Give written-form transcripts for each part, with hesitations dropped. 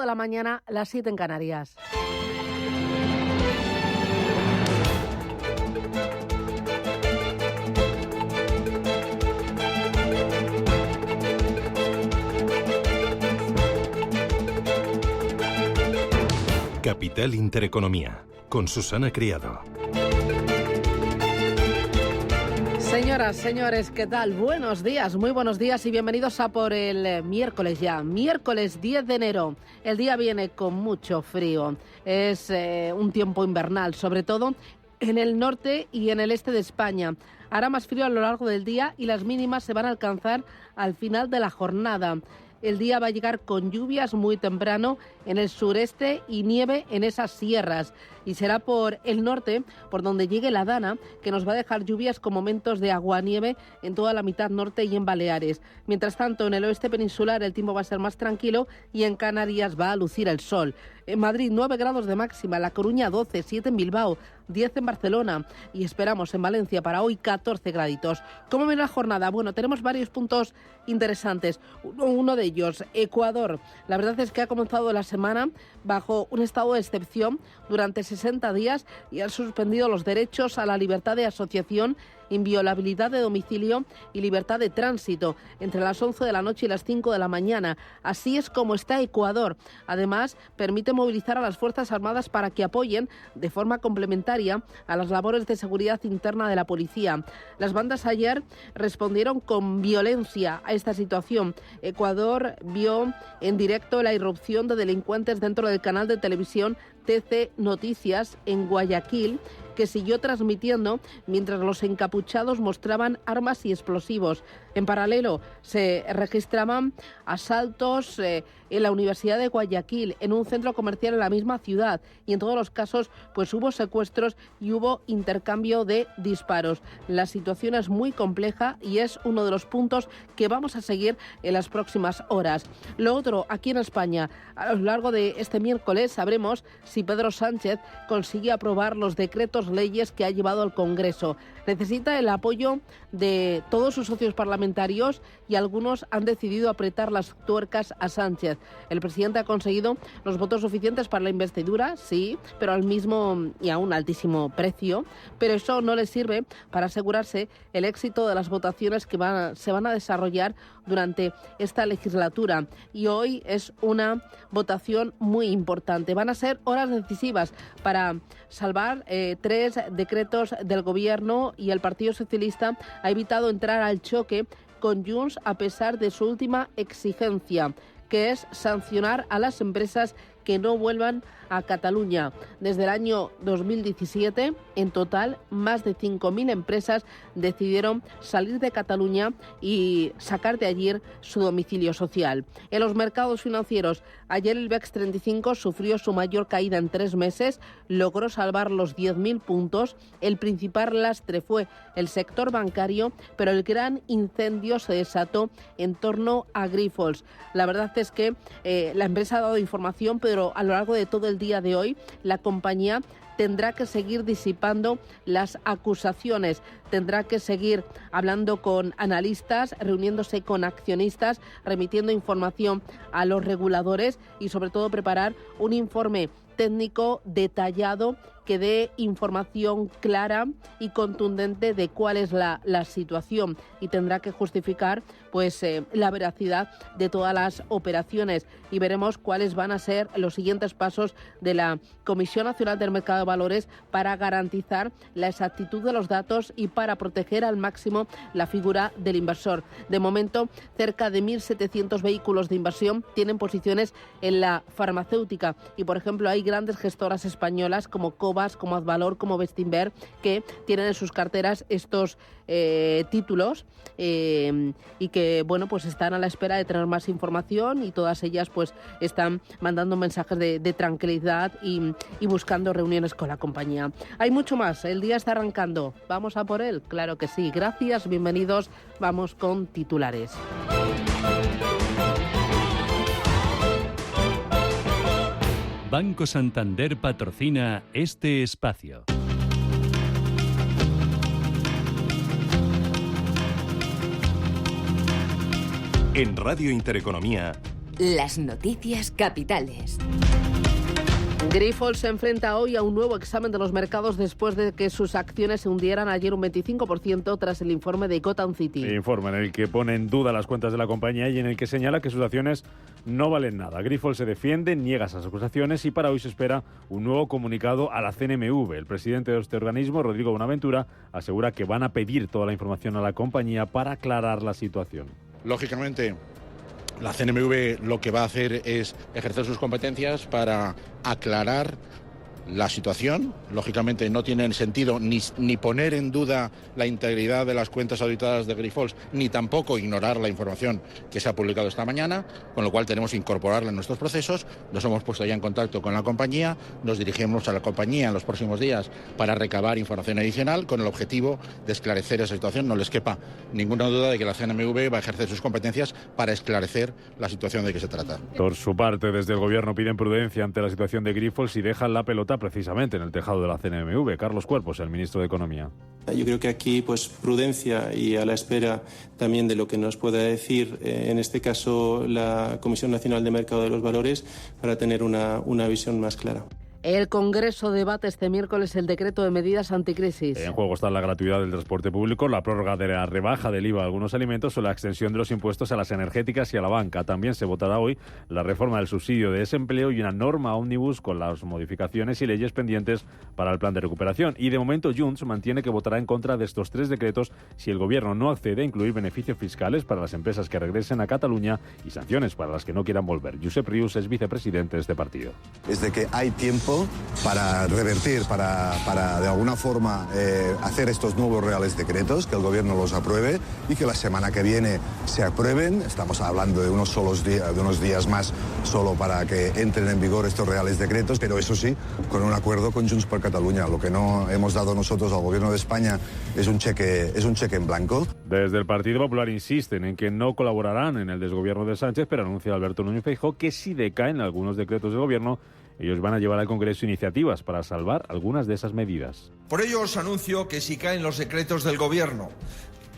de la mañana, las 7 en Canarias. Capital Intereconomía, con Susana Criado. Señoras, señores, ¿qué tal? Buenos días, muy buenos días y bienvenidos a por el miércoles ya. Miércoles 10 de enero. El día viene con mucho frío. Es un tiempo invernal, sobre todo en el norte y en el este de España. Hará más frío a lo largo del día y las mínimas se van a alcanzar al final de la jornada. El día va a llegar con lluvias muy temprano en el sureste y nieve en esas sierras. Y será por el norte, por donde llegue la Dana, que nos va a dejar lluvias con momentos de aguanieve en toda la mitad norte y en Baleares. Mientras tanto, en el oeste peninsular el tiempo va a ser más tranquilo y en Canarias va a lucir el sol. En Madrid 9 grados de máxima, La Coruña 12, 7 en Bilbao, 10 en Barcelona y esperamos en Valencia para hoy 14 graditos. ¿Cómo viene la jornada? Bueno, tenemos varios puntos interesantes. Uno de ellos, Ecuador. La verdad es que ha comenzado la semana bajo un estado de excepción durante 60 días y han suspendido los derechos a la libertad de asociación, inviolabilidad de domicilio y libertad de tránsito entre las 11 de la noche y las 5 de la mañana. Así es como está Ecuador. Además, permite movilizar a las Fuerzas Armadas para que apoyen de forma complementaria a las labores de seguridad interna de la policía. Las bandas ayer respondieron con violencia a esta situación. Ecuador vio en directo la irrupción de delincuentes dentro del canal de televisión TC Noticias en Guayaquil, que siguió transmitiendo mientras los encapuchados mostraban armas y explosivos. En paralelo, se registraban asaltos en la Universidad de Guayaquil, en un centro comercial en la misma ciudad, y en todos los casos pues hubo secuestros y hubo intercambio de disparos. La situación es muy compleja y es uno de los puntos que vamos a seguir en las próximas horas. Lo otro, aquí en España, a lo largo de este miércoles sabremos si Pedro Sánchez consigue aprobar los decretos leyes que ha llevado al Congreso. Necesita el apoyo de todos sus socios parlamentarios y algunos han decidido apretar las tuercas a Sánchez. El presidente ha conseguido los votos suficientes para la investidura, sí, pero al mismo y a un altísimo precio, pero eso no le sirve para asegurarse el éxito de las votaciones que se van a desarrollar durante esta legislatura. Y hoy es una votación muy importante. Van a ser horas decisivas para salvar 3 decretos del Gobierno y el Partido Socialista ha evitado entrar al choque con Junts a pesar de su última exigencia, que es sancionar a las empresas que no vuelvan a Cataluña. Desde el año 2017, en total, más de 5.000 empresas decidieron salir de Cataluña y sacar de allí su domicilio social. En los mercados financieros, ayer el IBEX 35 sufrió su mayor caída en 3 meses, logró salvar los 10.000 puntos. El principal lastre fue el sector bancario, pero el gran incendio se desató en torno a Grifols. La verdad es que la empresa ha dado información, pero a lo largo de todo el día de hoy la compañía tendrá que seguir disipando las acusaciones, tendrá que seguir hablando con analistas, reuniéndose con accionistas, remitiendo información a los reguladores y sobre todo preparar un informe técnico detallado que dé información clara y contundente de cuál es la situación y tendrá que justificar pues la veracidad de todas las operaciones y veremos cuáles van a ser los siguientes pasos de la Comisión Nacional del Mercado de Valores para garantizar la exactitud de los datos y para proteger al máximo la figura del inversor. De momento, cerca de 1.700 vehículos de inversión tienen posiciones en la farmacéutica y, por ejemplo, hay grandes gestoras españolas como Cobas, como Advalor, como Bestinver, que tienen en sus carteras estos títulos y que, bueno, pues están a la espera de tener más información y todas ellas pues están mandando mensajes de tranquilidad y buscando reuniones con la compañía. Hay mucho más, el día está arrancando. ¿Vamos a por él? Claro que sí. Gracias, bienvenidos. Vamos con titulares. Banco Santander patrocina este espacio. En Radio Intereconomía, las noticias capitales. Grifols se enfrenta hoy a un nuevo examen de los mercados después de que sus acciones se hundieran ayer un 25% tras el informe de Gotham City. Informe en el que pone en duda las cuentas de la compañía y en el que señala que sus acciones no valen nada. Grifols se defiende, niega esas acusaciones y para hoy se espera un nuevo comunicado a la CNMV. El presidente de este organismo, Rodrigo Bonaventura, asegura que van a pedir toda la información a la compañía para aclarar la situación. Lógicamente, la CNMV lo que va a hacer es ejercer sus competencias para aclarar la situación. Lógicamente no tiene sentido ni poner en duda la integridad de las cuentas auditadas de Grifols, ni tampoco ignorar la información que se ha publicado esta mañana, con lo cual tenemos que incorporarla en nuestros procesos. Nos hemos puesto ya en contacto con la compañía, nos dirigimos a la compañía en los próximos días para recabar información adicional con el objetivo de esclarecer esa situación. No les quepa ninguna duda de que la CNMV va a ejercer sus competencias para esclarecer la situación de que se trata. Por su parte, desde el Gobierno piden prudencia ante la situación de Grifols y dejan la pelota precisamente en el tejado de la CNMV. Carlos Cuerpos, el ministro de Economía. Yo creo que aquí prudencia y a la espera también de lo que nos pueda decir en este caso la Comisión Nacional de Mercado de los Valores para tener una visión más clara. El Congreso debate este miércoles el decreto de medidas anticrisis. En juego está la gratuidad del transporte público, la prórroga de la rebaja del IVA a algunos alimentos o la extensión de los impuestos a las energéticas y a la banca. También se votará hoy la reforma del subsidio de desempleo y una norma ómnibus con las modificaciones y leyes pendientes para el plan de recuperación. Y de momento Junts mantiene que votará en contra de estos tres decretos si el Gobierno no accede a incluir beneficios fiscales para las empresas que regresen a Cataluña y sanciones para las que no quieran volver. Josep Rius es vicepresidente de este partido. Es de que hay tiempo para revertir, para de alguna forma hacer estos nuevos reales decretos, que el Gobierno los apruebe y que la semana que viene se aprueben. Estamos hablando de unos días más solo para que entren en vigor estos reales decretos, pero eso sí, con un acuerdo con Junts per Catalunya. Lo que no hemos dado nosotros al Gobierno de España es un cheque en blanco. Desde el Partido Popular insisten en que no colaborarán en el desgobierno de Sánchez, pero anuncia Alberto Núñez Feijóo que si decaen algunos decretos del Gobierno, ellos van a llevar al Congreso iniciativas para salvar algunas de esas medidas. Por ello os anuncio que si caen los decretos del Gobierno,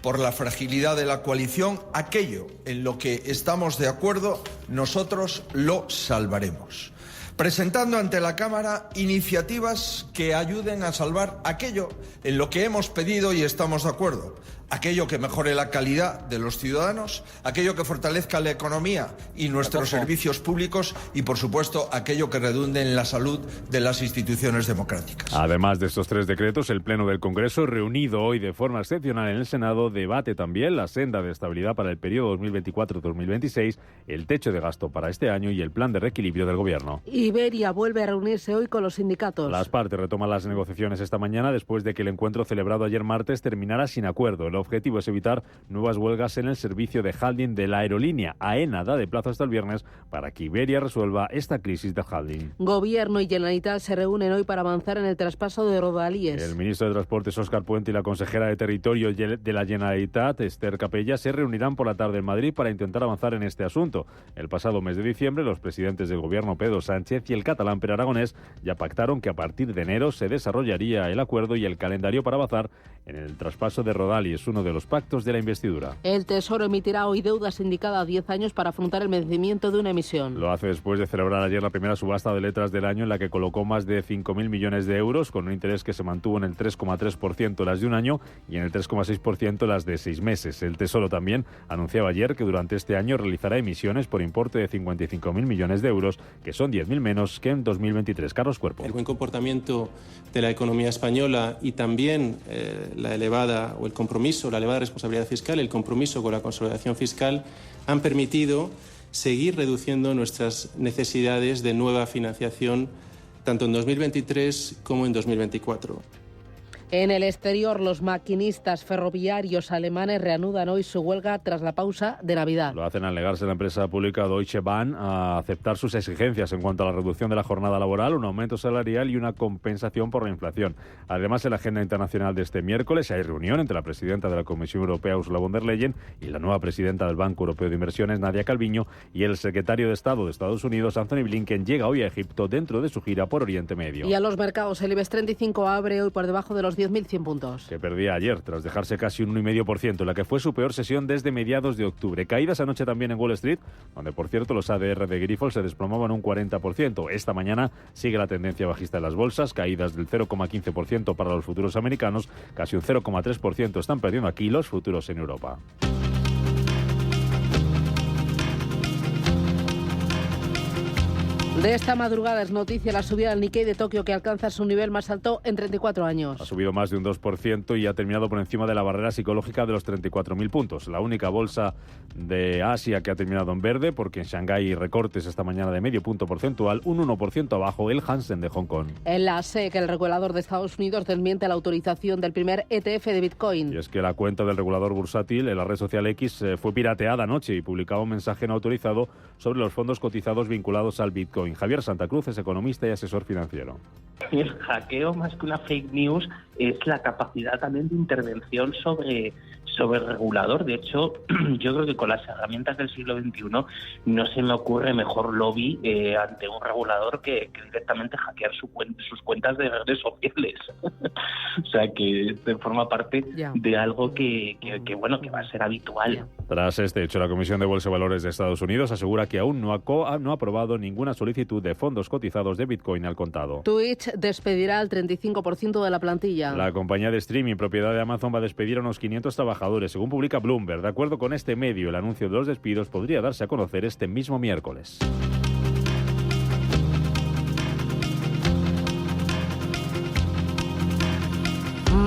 por la fragilidad de la coalición, aquello en lo que estamos de acuerdo, nosotros lo salvaremos. Presentando ante la Cámara iniciativas que ayuden a salvar aquello en lo que hemos pedido y estamos de acuerdo. Aquello que mejore la calidad de los ciudadanos, aquello que fortalezca la economía y nuestros servicios públicos y, por supuesto, aquello que redunde en la salud de las instituciones democráticas. Además de estos tres decretos, el Pleno del Congreso, reunido hoy de forma excepcional en el Senado, debate también la senda de estabilidad para el periodo 2024-2026, el techo de gasto para este año y el plan de reequilibrio del Gobierno. Iberia vuelve a reunirse hoy con los sindicatos. Las partes retoman las negociaciones esta mañana después de que el encuentro celebrado ayer martes terminara sin acuerdo. El objetivo es evitar nuevas huelgas en el servicio de handling de la aerolínea. AENA da de plazo hasta el viernes para que Iberia resuelva esta crisis de handling. Gobierno y Generalitat se reúnen hoy para avanzar en el traspaso de Rodalies. El ministro de Transportes, Óscar Puente, y la consejera de Territorio de la Generalitat, Esther Capella, se reunirán por la tarde en Madrid para intentar avanzar en este asunto. El pasado mes de diciembre, los presidentes del Gobierno, Pedro Sánchez y el catalán Pere Aragonés, ya pactaron que a partir de enero se desarrollaría el acuerdo y el calendario para avanzar en el traspaso de Rodalies, uno de los pactos de la investidura. El Tesoro emitirá hoy deuda sindicada a 10 años para afrontar el vencimiento de una emisión. Lo hace después de celebrar ayer la primera subasta de letras del año en la que colocó más de 5.000 millones de euros, con un interés que se mantuvo en el 3,3% las de un año y en el 3,6% las de 6 meses. El Tesoro también anunciaba ayer que durante este año realizará emisiones por importe de 55.000 millones de euros, que son 10.000 menos que en 2023. Carlos Cuerpo. El buen comportamiento de la economía española y también la elevada responsabilidad fiscal, el compromiso con la consolidación fiscal han permitido seguir reduciendo nuestras necesidades de nueva financiación tanto en 2023 como en 2024. En el exterior, los maquinistas ferroviarios alemanes reanudan hoy su huelga tras la pausa de Navidad. Lo hacen al negarse la empresa pública Deutsche Bahn a aceptar sus exigencias en cuanto a la reducción de la jornada laboral, un aumento salarial y una compensación por la inflación. Además, en la agenda internacional de este miércoles hay reunión entre la presidenta de la Comisión Europea, Ursula von der Leyen, y la nueva presidenta del Banco Europeo de Inversiones, Nadia Calviño, y el secretario de Estado de Estados Unidos, Anthony Blinken, llega hoy a Egipto dentro de su gira por Oriente Medio. Y a los mercados, el IBEX 35 abre hoy por debajo de los los 10.100 puntos. Que perdía ayer tras dejarse casi un 1,5%, la que fue su peor sesión desde mediados de octubre. Caídas anoche también en Wall Street, donde por cierto los ADR de Grifols se desplomaban un 40%. Esta mañana sigue la tendencia bajista en las bolsas, caídas del 0,15% para los futuros americanos, casi un 0,3% están perdiendo aquí los futuros en Europa. De esta madrugada es noticia la subida del Nikkei de Tokio, que alcanza su nivel más alto en 34 años. Ha subido más de un 2% y ha terminado por encima de la barrera psicológica de los 34.000 puntos. La única bolsa de Asia que ha terminado en verde, porque en Shanghái hay recortes esta mañana de medio punto porcentual, un 1% abajo el Hansen de Hong Kong. En la SEC, el regulador de Estados Unidos desmiente la autorización del primer ETF de Bitcoin. Y es que la cuenta del regulador bursátil en la red social X fue pirateada anoche y publicaba un mensaje no autorizado sobre los fondos cotizados vinculados al Bitcoin. Javier Santa Cruz es economista y asesor financiero. El hackeo, más que una fake news, es la capacidad también de intervención sobre el regulador. De hecho, yo creo que con las herramientas del siglo XXI no se me ocurre mejor lobby ante un regulador que directamente hackear sus cuentas de redes sociales. O sea, que forma parte de algo que va a ser habitual. Tras este hecho, la Comisión de Bolsa y Valores de Estados Unidos asegura que aún no ha aprobado ninguna solicitud de fondos cotizados de Bitcoin al contado. Twitch despedirá al 35% de la plantilla. La compañía de streaming, propiedad de Amazon, va a despedir a unos 500 trabajadores, según publica Bloomberg. De acuerdo con este medio, el anuncio de los despidos podría darse a conocer este mismo miércoles.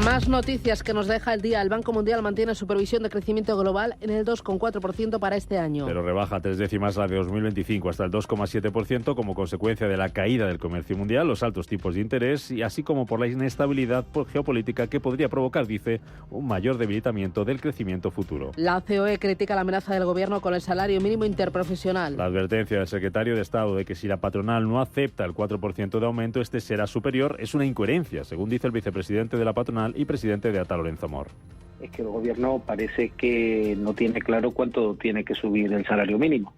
Más noticias que nos deja el día. El Banco Mundial mantiene su previsión de crecimiento global en el 2,4% para este año. Pero rebaja 3 décimas la de 2025 hasta el 2,7% como consecuencia de la caída del comercio mundial, los altos tipos de interés y así como por la inestabilidad geopolítica que podría provocar, dice, un mayor debilitamiento del crecimiento futuro. La COE critica la amenaza del gobierno con el salario mínimo interprofesional. La advertencia del secretario de Estado de que si la patronal no acepta el 4% de aumento, este será superior, es una incoherencia, según dice el vicepresidente de la patronal y presidente de ATA, Lorenzo Mor. Es que el gobierno parece que no tiene claro cuánto tiene que subir el salario mínimo.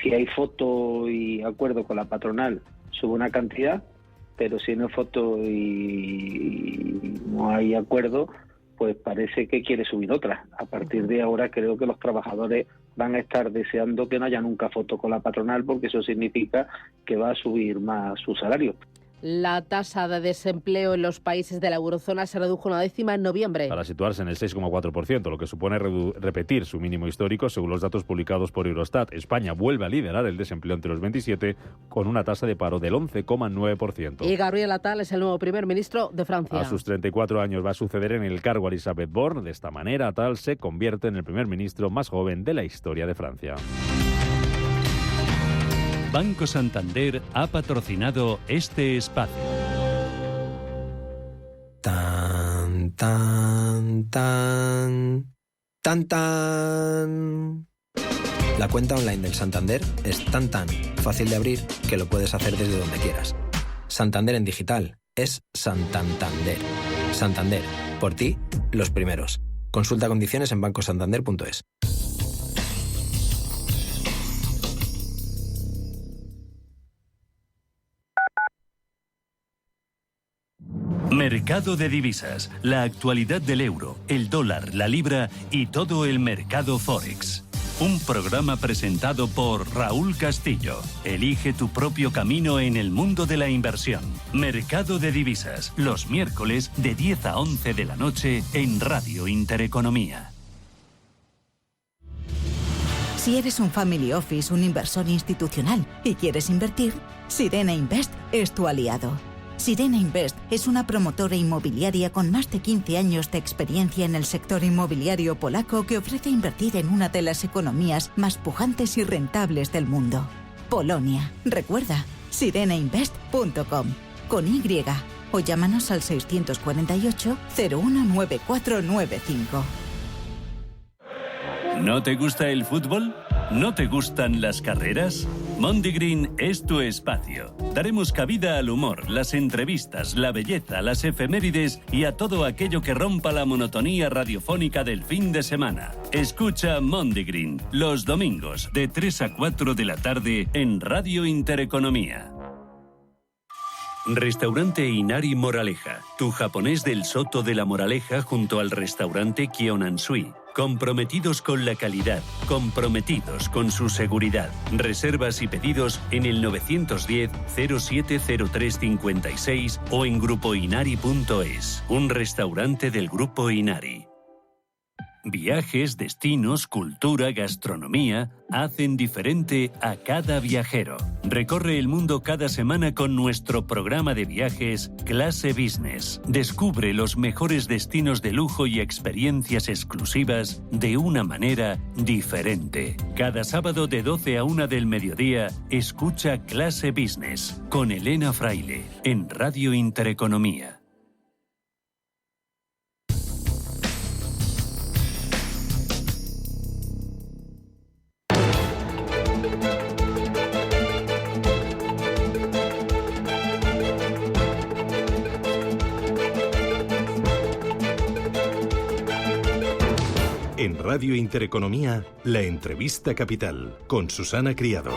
Si hay foto y acuerdo con la patronal, sube una cantidad, pero si no hay foto y no hay acuerdo, pues parece que quiere subir otra. A partir de ahora creo que los trabajadores van a estar deseando que no haya nunca foto con la patronal, porque eso significa que va a subir más su salario. La tasa de desempleo en los países de la eurozona se redujo una décima en noviembre. Para situarse en el 6,4%, lo que supone repetir su mínimo histórico según los datos publicados por Eurostat. España vuelve a liderar el desempleo entre los 27 con una tasa de paro del 11,9%. Y Gabriel Attal es el nuevo primer ministro de Francia. A sus 34 años va a suceder en el cargo a Elisabeth Borne. De esta manera, Attal se convierte en el primer ministro más joven de la historia de Francia. Banco Santander ha patrocinado este espacio. Tan, tan, tan, tan, tan. La cuenta online del Santander es tan fácil de abrir que lo puedes hacer desde donde quieras. Santander en digital es Santander. Santander, por ti, los primeros. Consulta condiciones en bancosantander.es. Mercado de divisas, la actualidad del euro, el dólar, la libra y todo el mercado Forex. Un programa presentado por Raúl Castillo. Elige tu propio camino en el mundo de la inversión. Mercado de divisas, los miércoles de 10 a 11 de la noche en Radio Intereconomía. Si eres un family office, un inversor institucional y quieres invertir, Sirena Invest es tu aliado. Sirena Invest es una promotora inmobiliaria con más de 15 años de experiencia en el sector inmobiliario polaco que ofrece invertir en una de las economías más pujantes y rentables del mundo. Polonia. Recuerda, sirenainvest.com con Y o llámanos al 648 019495. ¿No te gusta el fútbol? ¿No te gustan las carreras? Mondigreen es tu espacio. Daremos cabida al humor, las entrevistas, la belleza, las efemérides y a todo aquello que rompa la monotonía radiofónica del fin de semana. Escucha Mondigreen los domingos de 3 a 4 de la tarde en Radio Intereconomía. Restaurante Inari Moraleja, tu japonés del Soto de la Moraleja junto al restaurante Kyonansui. Comprometidos con la calidad, comprometidos con su seguridad. Reservas y pedidos en el 910-070356 o en grupoinari.es. Un restaurante del Grupo Inari. Viajes, destinos, cultura, gastronomía hacen diferente a cada viajero. Recorre el mundo cada semana con nuestro programa de viajes Clase Business. Descubre los mejores destinos de lujo y experiencias exclusivas de una manera diferente. Cada sábado de 12 a 1 del mediodía, escucha Clase Business con Elena Fraile en Radio Intereconomía. En Radio Intereconomía, la entrevista capital con Susana Criado.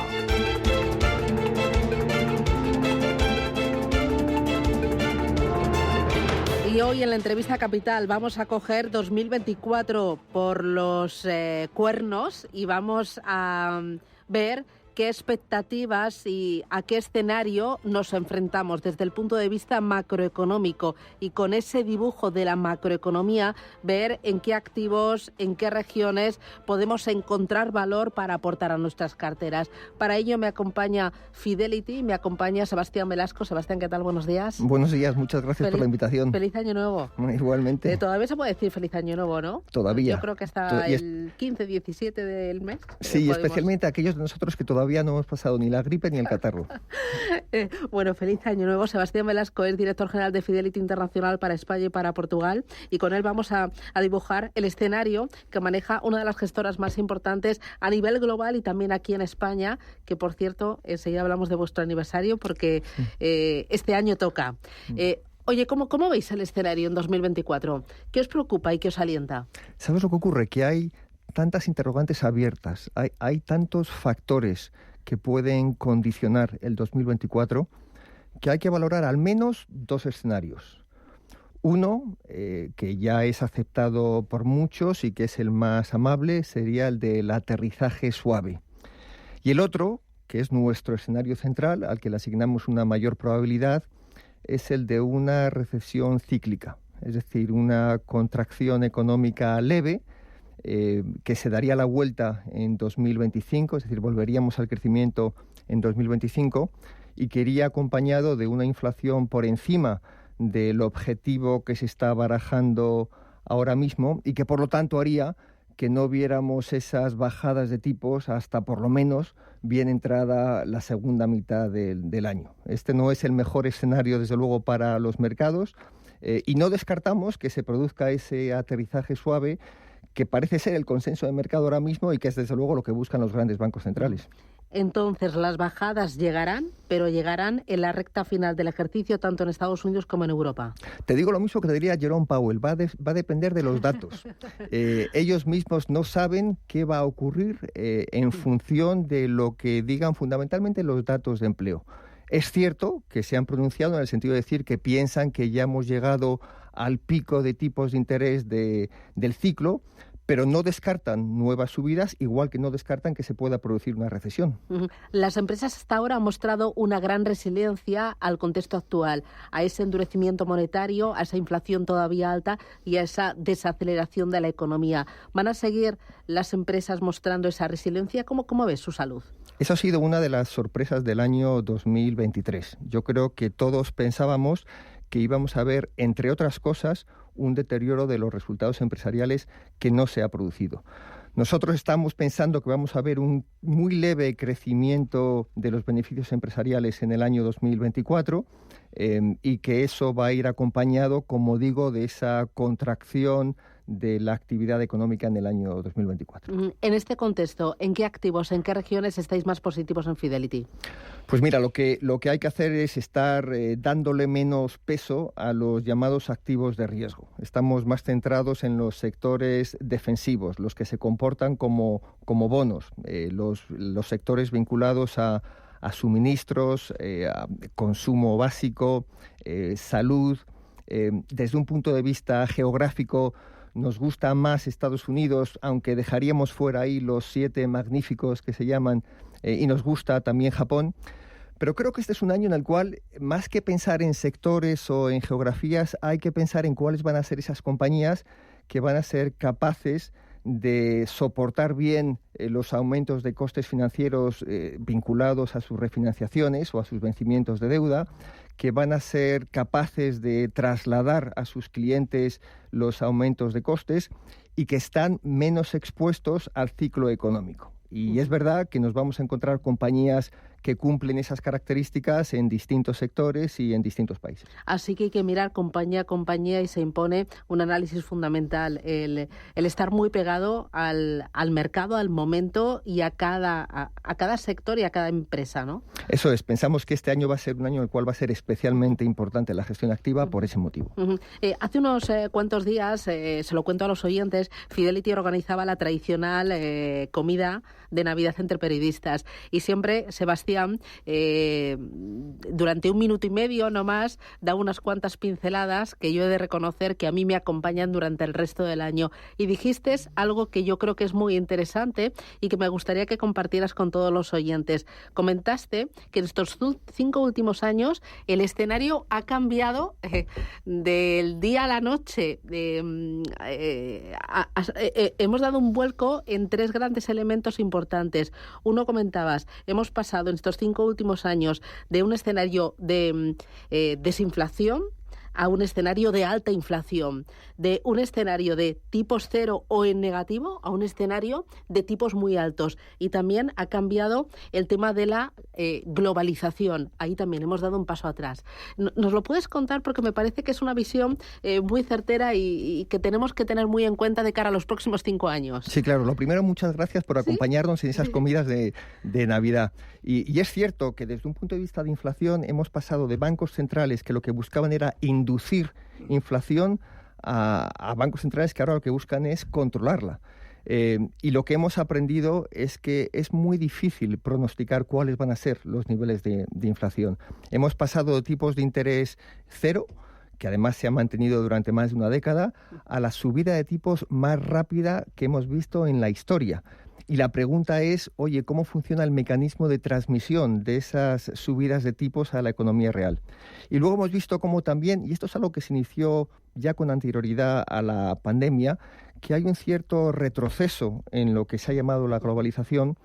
Y hoy en la entrevista capital vamos a coger 2024 por los cuernos y vamos a ver qué expectativas y a qué escenario nos enfrentamos desde el punto de vista macroeconómico, y con ese dibujo de la macroeconomía ver en qué activos, en qué regiones podemos encontrar valor para aportar a nuestras carteras. Para ello me acompaña Fidelity, me acompaña Sebastián Velasco. Sebastián, ¿qué tal? Buenos días. Buenos días, muchas gracias por la invitación. Feliz Año Nuevo. Igualmente. Todavía se puede decir Feliz Año Nuevo, ¿no? Todavía. Yo creo que hasta el 15, 17 del mes. Sí, especialmente aquellos de nosotros que todavía no hemos pasado ni la gripe ni el catarro. Bueno, feliz Año Nuevo. Sebastián Velasco es director general de Fidelity Internacional para España y para Portugal, y con él vamos a dibujar el escenario que maneja una de las gestoras más importantes a nivel global y también aquí en España, que por cierto, enseguida hablamos de vuestro aniversario porque este año toca. Oye, ¿cómo veis el escenario en 2024? ¿Qué os preocupa y qué os alienta? ¿Sabes lo que ocurre? Que hay tantas interrogantes abiertas, hay tantos factores que pueden condicionar el 2024 que hay que valorar al menos dos escenarios. Uno, que ya es aceptado por muchos y que es el más amable, sería el del aterrizaje suave. Y el otro, que es nuestro escenario central, al que le asignamos una mayor probabilidad, es el de una recesión cíclica, es decir, una contracción económica leve, que se daría la vuelta en 2025, es decir, volveríamos al crecimiento en 2025, y que iría acompañado de una inflación por encima del objetivo que se está barajando ahora mismo, y que por lo tanto haría que no viéramos esas bajadas de tipos hasta por lo menos bien entrada la segunda mitad del año. Este no es el mejor escenario, desde luego, para los mercados, y no descartamos que se produzca ese aterrizaje suave que parece ser el consenso de mercado ahora mismo y que es desde luego lo que buscan los grandes bancos centrales. Entonces, las bajadas llegarán, pero llegarán en la recta final del ejercicio, tanto en Estados Unidos como en Europa. Te digo lo mismo que te diría Jerome Powell, va a depender de los datos. Ellos mismos no saben qué va a ocurrir en función de lo que digan fundamentalmente los datos de empleo. Es cierto que se han pronunciado en el sentido de decir que piensan que ya hemos llegado al pico de tipos de interés del ciclo, pero no descartan nuevas subidas, igual que no descartan que se pueda producir una recesión. Las empresas hasta ahora han mostrado una gran resiliencia al contexto actual, a ese endurecimiento monetario, a esa inflación todavía alta y a esa desaceleración de la economía. ¿Van a seguir las empresas mostrando esa resiliencia? ¿Cómo ves su salud? Esa ha sido una de las sorpresas del año 2023. Yo creo que todos pensábamos que íbamos a ver, entre otras cosas, un deterioro de los resultados empresariales que no se ha producido. Nosotros estamos pensando que vamos a ver un muy leve crecimiento de los beneficios empresariales en el año 2024 y que eso va a ir acompañado, como digo, de esa contracción de la actividad económica en el año 2024. En este contexto, ¿en qué activos, en qué regiones estáis más positivos en Fidelity? Pues mira, lo que hay que hacer es estar dándole menos peso a los llamados activos de riesgo. Estamos más centrados en los sectores defensivos, los que se comportan como bonos, los sectores vinculados a a suministros, a consumo básico, salud. Desde un punto de vista geográfico, nos gusta más Estados Unidos, aunque dejaríamos fuera ahí los 7 magníficos que se llaman, y nos gusta también Japón. Pero creo que este es un año en el cual, más que pensar en sectores o en geografías, hay que pensar en cuáles van a ser esas compañías que van a ser capaces de soportar bien los aumentos de costes financieros vinculados a sus refinanciaciones o a sus vencimientos de deuda, que van a ser capaces de trasladar a sus clientes los aumentos de costes y que están menos expuestos al ciclo económico. Y es verdad que nos vamos a encontrar compañías que cumplen esas características en distintos sectores y en distintos países. Así que hay que mirar compañía a compañía y se impone un análisis fundamental, el estar muy pegado al mercado, al momento y a cada sector y a cada empresa, ¿no? Eso es, pensamos que este año va a ser un año en el cual va a ser especialmente importante la gestión activa por ese motivo. Hace unos cuantos días, se lo cuento a los oyentes, Fidelity organizaba la tradicional comida de Navidad entre periodistas y siempre Sebastián, durante 1 minuto y medio no más, da unas cuantas pinceladas que yo he de reconocer que a mí me acompañan durante el resto del año. Y dijiste algo que yo creo que es muy interesante y que me gustaría que compartieras con todos los oyentes. Comentaste que en estos 5 últimos años el escenario ha cambiado del día a la noche. Hemos dado un vuelco en 3 grandes elementos importantes. Uno, comentabas, hemos pasado en estos 5 últimos años de un escenario de desinflación a un escenario de alta inflación, de un escenario de tipos cero o en negativo a un escenario de tipos muy altos. Y también ha cambiado el tema de la globalización. Ahí también hemos dado un paso atrás. ¿Nos lo puedes contar? Porque me parece que es una visión muy certera y que tenemos que tener muy en cuenta de cara a los próximos 5 años. Sí, claro. Lo primero, muchas gracias por acompañarnos en esas comidas de Navidad. Y es cierto que desde un punto de vista de inflación hemos pasado de bancos centrales que lo que buscaban era inducir inflación a bancos centrales que ahora lo que buscan es controlarla. Y lo que hemos aprendido es que es muy difícil pronosticar cuáles van a ser los niveles de inflación. Hemos pasado de tipos de interés cero, que además se ha mantenido durante más de una década, a la subida de tipos más rápida que hemos visto en la historia. Y la pregunta es, oye, ¿cómo funciona el mecanismo de transmisión de esas subidas de tipos a la economía real? Y luego hemos visto cómo también, y esto es algo que se inició ya con anterioridad a la pandemia, que hay un cierto retroceso en lo que se ha llamado la globalización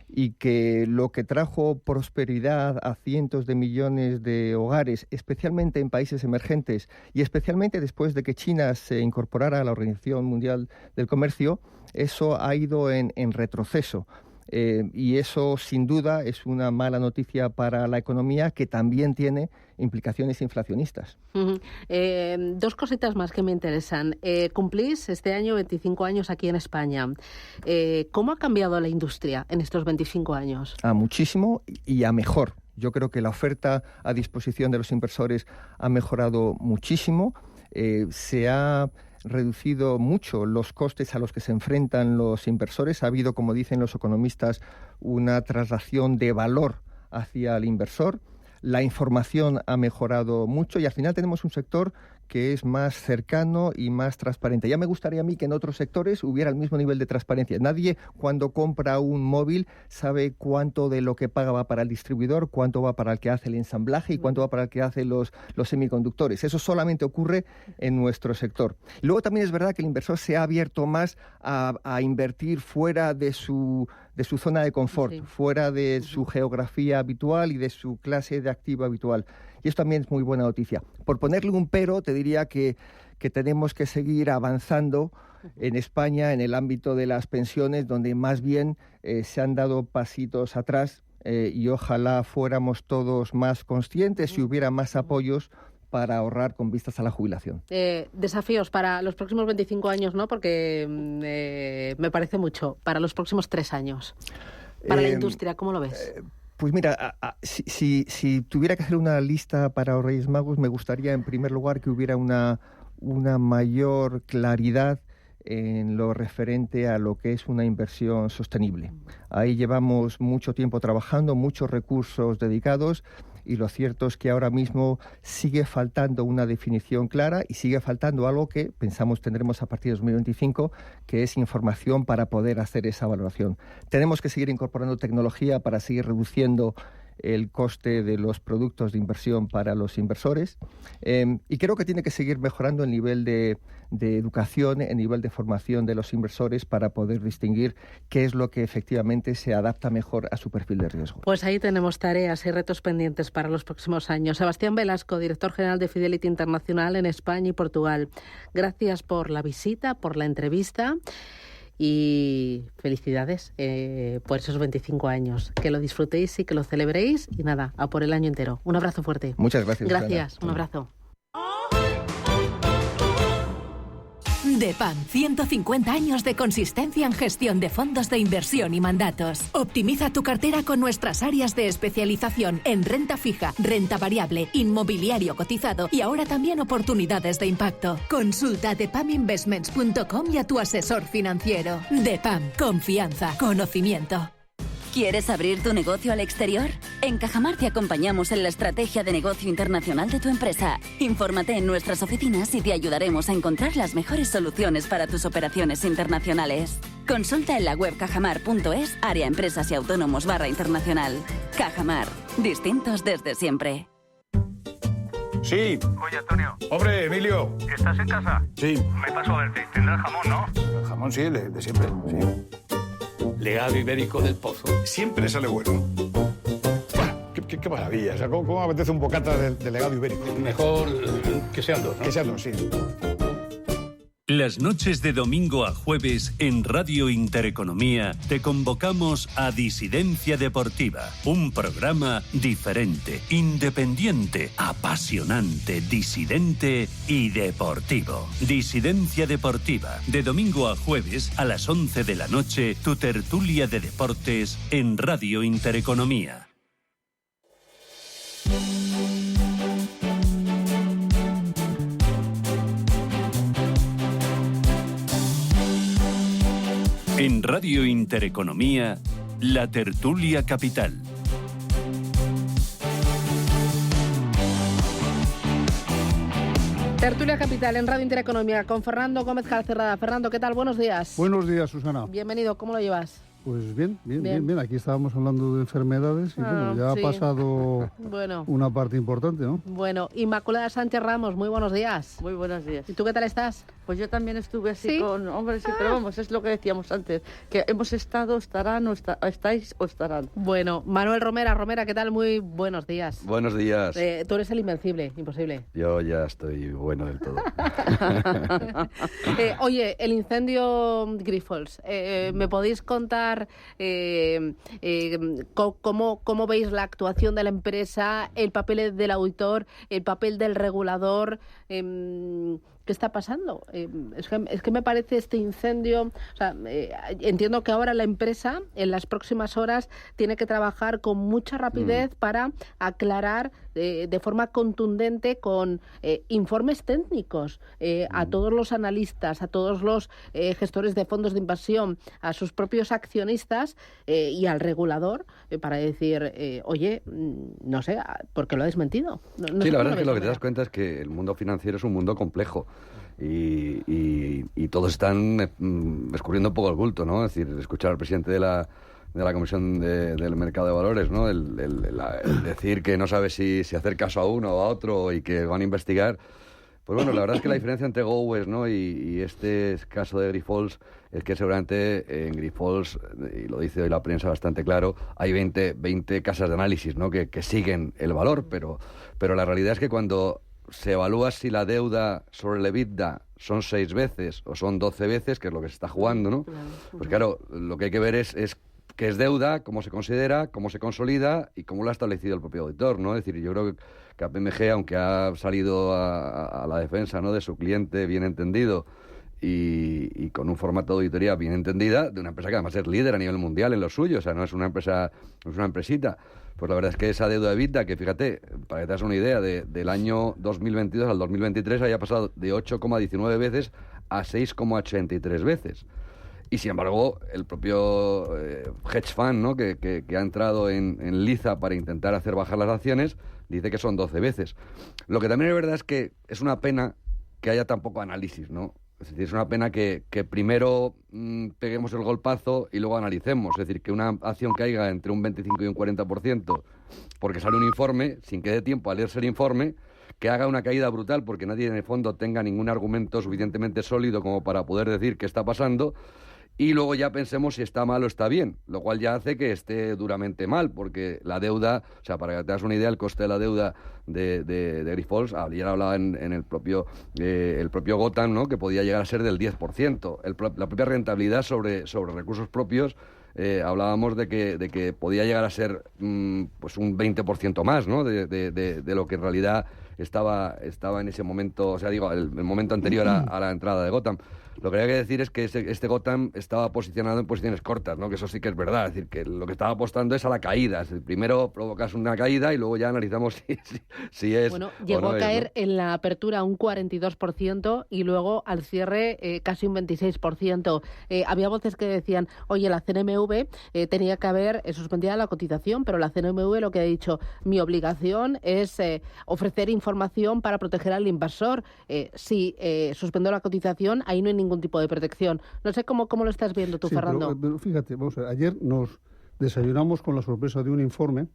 y que lo que trajo prosperidad a cientos de millones de hogares, especialmente en países emergentes y especialmente después de que China se incorporara a la Organización Mundial del Comercio, eso ha ido en retroceso. Y eso, sin duda, es una mala noticia para la economía que también tiene implicaciones inflacionistas. 2 cositas más que me interesan. Cumplís este año 25 años aquí en España. ¿Cómo ha cambiado la industria en estos 25 años? Muchísimo y a mejor. Yo creo que la oferta a disposición de los inversores ha mejorado muchísimo. Se ha reducido mucho los costes a los que se enfrentan los inversores. Ha habido, como dicen los economistas, una traslación de valor hacia el inversor. La información ha mejorado mucho y al final tenemos un sector que es más cercano y más transparente. Ya me gustaría a mí que en otros sectores hubiera el mismo nivel de transparencia. Nadie, cuando compra un móvil, sabe cuánto de lo que paga va para el distribuidor, cuánto va para el que hace el ensamblaje y cuánto va para el que hace los semiconductores. Eso solamente ocurre en nuestro sector. Y luego también es verdad que el inversor se ha abierto más a invertir fuera de su zona de confort, fuera de su geografía habitual y de su clase de activo habitual. Y eso también es muy buena noticia. Por ponerle un pero, te diría que tenemos que seguir avanzando en España en el ámbito de las pensiones, donde más bien se han dado pasitos atrás y ojalá fuéramos todos más conscientes y hubiera más apoyos para ahorrar con vistas a la jubilación. Desafíos para los próximos 25 años, ¿no? Porque me parece mucho. Para los próximos 3 años. Para la industria, ¿cómo lo ves? Pues mira, si tuviera que hacer una lista para los Reyes Magos, me gustaría en primer lugar que hubiera una mayor claridad en lo referente a lo que es una inversión sostenible. Ahí llevamos mucho tiempo trabajando, muchos recursos dedicados, y lo cierto es que ahora mismo sigue faltando una definición clara y sigue faltando algo que pensamos tendremos a partir de 2025, que es información para poder hacer esa valoración. Tenemos que seguir incorporando tecnología para seguir reduciendo el coste de los productos de inversión para los inversores, y creo que tiene que seguir mejorando el nivel de educación, el nivel de formación de los inversores para poder distinguir qué es lo que efectivamente se adapta mejor a su perfil de riesgo. Pues ahí tenemos tareas y retos pendientes para los próximos años. Sebastián Velasco, director general de Fidelity Internacional en España y Portugal. Gracias por la visita, por la entrevista. Y felicidades por esos 25 años. Que lo disfrutéis y que lo celebréis. Y nada, a por el año entero. Un abrazo fuerte. Muchas gracias. Gracias, Susana. un abrazo. DEPAM, 150 años de consistencia en gestión de fondos de inversión y mandatos. Optimiza tu cartera con nuestras áreas de especialización en renta fija, renta variable, inmobiliario cotizado y ahora también oportunidades de impacto. Consulta depaminvestments.com y a tu asesor financiero. DEPAM, confianza, conocimiento. ¿Quieres abrir tu negocio al exterior? En Cajamar te acompañamos en la estrategia de negocio internacional de tu empresa. Infórmate en nuestras oficinas y te ayudaremos a encontrar las mejores soluciones para tus operaciones internacionales. Consulta en la web cajamar.es, área empresas y autónomos /internacional. Cajamar, distintos desde siempre. Sí. Oye, Antonio. Hombre, Emilio. ¿Estás en casa? Sí. Me paso a verte. Tendrás jamón, ¿no? El jamón sí, de siempre, sí. Legado ibérico del Pozo. Siempre sale bueno. Qué maravilla. O sea, ¿cómo apetece un bocata de legado ibérico? Mejor que sean dos, ¿no? Que sean dos, sí. Las noches de domingo a jueves en Radio Intereconomía te convocamos a Disidencia Deportiva, un programa diferente, independiente, apasionante, disidente y deportivo. Disidencia Deportiva, de domingo a jueves a las 11 de la noche, tu tertulia de deportes en Radio Intereconomía. En Radio Intereconomía, la tertulia capital. Tertulia Capital en Radio Intereconomía con Fernando Gómez Calcerrada. Fernando, ¿qué tal? Buenos días. Buenos días, Susana. Bienvenido, ¿cómo lo llevas? Pues bien. Aquí estábamos hablando de enfermedades y bueno, ya sí. ha pasado una parte importante, ¿no? Bueno, Inmaculada Sánchez Ramos, muy buenos días. Muy buenos días. ¿Y tú qué tal estás? Pues yo también estuve así ¿Sí? con hombres, sí, pero vamos, es lo que decíamos antes, que hemos estado, estarán, o estáis o estarán. Bueno, Manuel Romera, ¿qué tal? Muy buenos días. Buenos días. Tú eres el invencible, imposible. Yo ya estoy bueno del todo. Oye, el incendio Grifols, ¿me podéis contar cómo veis la actuación de la empresa, el papel del auditor, el papel del regulador? ¿Qué está pasando? Es que me parece este incendio... O sea, entiendo que ahora la empresa, en las próximas horas, tiene que trabajar con mucha rapidez para aclarar de forma contundente con informes técnicos a todos los analistas, a todos los gestores de fondos de inversión, a sus propios accionistas y al regulador para decir, oye, no sé, ¿por qué lo ha desmentido? No sí, la verdad es que lo que te das cuenta es que el mundo financiero es un mundo complejo. Y todos están escurriendo un poco el bulto, ¿no? Es decir, escuchar al presidente de la Comisión del Mercado de Valores, ¿no? El decir que no sabe si hacer caso a uno o a otro y que van a investigar. Pues bueno, la verdad es que la diferencia entre Gowes, ¿no? y este caso de Grifols es que seguramente en Grifols, y lo dice hoy la prensa bastante claro, hay 20 casas de análisis, ¿no? que siguen el valor, pero la realidad es que cuando se evalúa si la deuda sobre el EBITDA son 6 veces o son 12 veces, que es lo que se está jugando, ¿no? Pues claro, lo que hay que ver es qué es deuda, cómo se considera, cómo se consolida y cómo lo ha establecido el propio auditor, ¿no? Es decir, yo creo que KPMG, aunque ha salido a la defensa, ¿no?, de su cliente bien entendido y con un formato de auditoría bien entendida, de una empresa que además es líder a nivel mundial en lo suyo, o sea, no es una empresa, no es una empresita. Pues la verdad es que esa deuda EBITDA, que fíjate, para que te das una idea, del año 2022 al 2023 haya pasado de 8,19 veces a 6,83 veces. Y sin embargo, el propio hedge fund, ¿no? que ha entrado en liza para intentar hacer bajar las acciones, dice que son 12 veces. Lo que también es verdad es que es una pena que haya tan poco análisis, ¿no? Es decir, es una pena que primero peguemos el golpazo y luego analicemos. Es decir, que una acción caiga entre un 25 y un 40% porque sale un informe, sin que dé tiempo a leerse el informe, que haga una caída brutal porque nadie en el fondo tenga ningún argumento suficientemente sólido como para poder decir qué está pasando, y luego ya pensemos si está mal o está bien, lo cual ya hace que esté duramente mal, porque la deuda, o sea, para que te das una idea, el coste de la deuda de Grifols, ayer hablaba en el propio Gotham, ¿no?, que podía llegar a ser del 10%. La propia rentabilidad sobre recursos propios, hablábamos de que podía llegar a ser pues un 20% más, ¿no?, de lo que en realidad estaba en ese momento, o sea, digo, el momento anterior a la entrada de Gotham. Lo que hay que decir es que este Gotham estaba posicionado en posiciones cortas, ¿no? Que eso sí que es verdad. Es decir, que lo que estaba apostando es a la caída. Es decir, primero provocas una caída y luego ya analizamos si es. Bueno, llegó a caer en la apertura un 42% y luego al cierre casi un 26%. Había voces que decían, oye, la CNMV tenía que haber suspendido la cotización, pero la CNMV lo que ha dicho, mi obligación es ofrecer información para proteger al inversor. Si suspendo la cotización, ahí no hay ningún tipo de protección. No sé cómo lo estás viendo tú, sí, Fernando. Pero fíjate, vamos a ver, ayer nos desayunamos con la sorpresa de un informe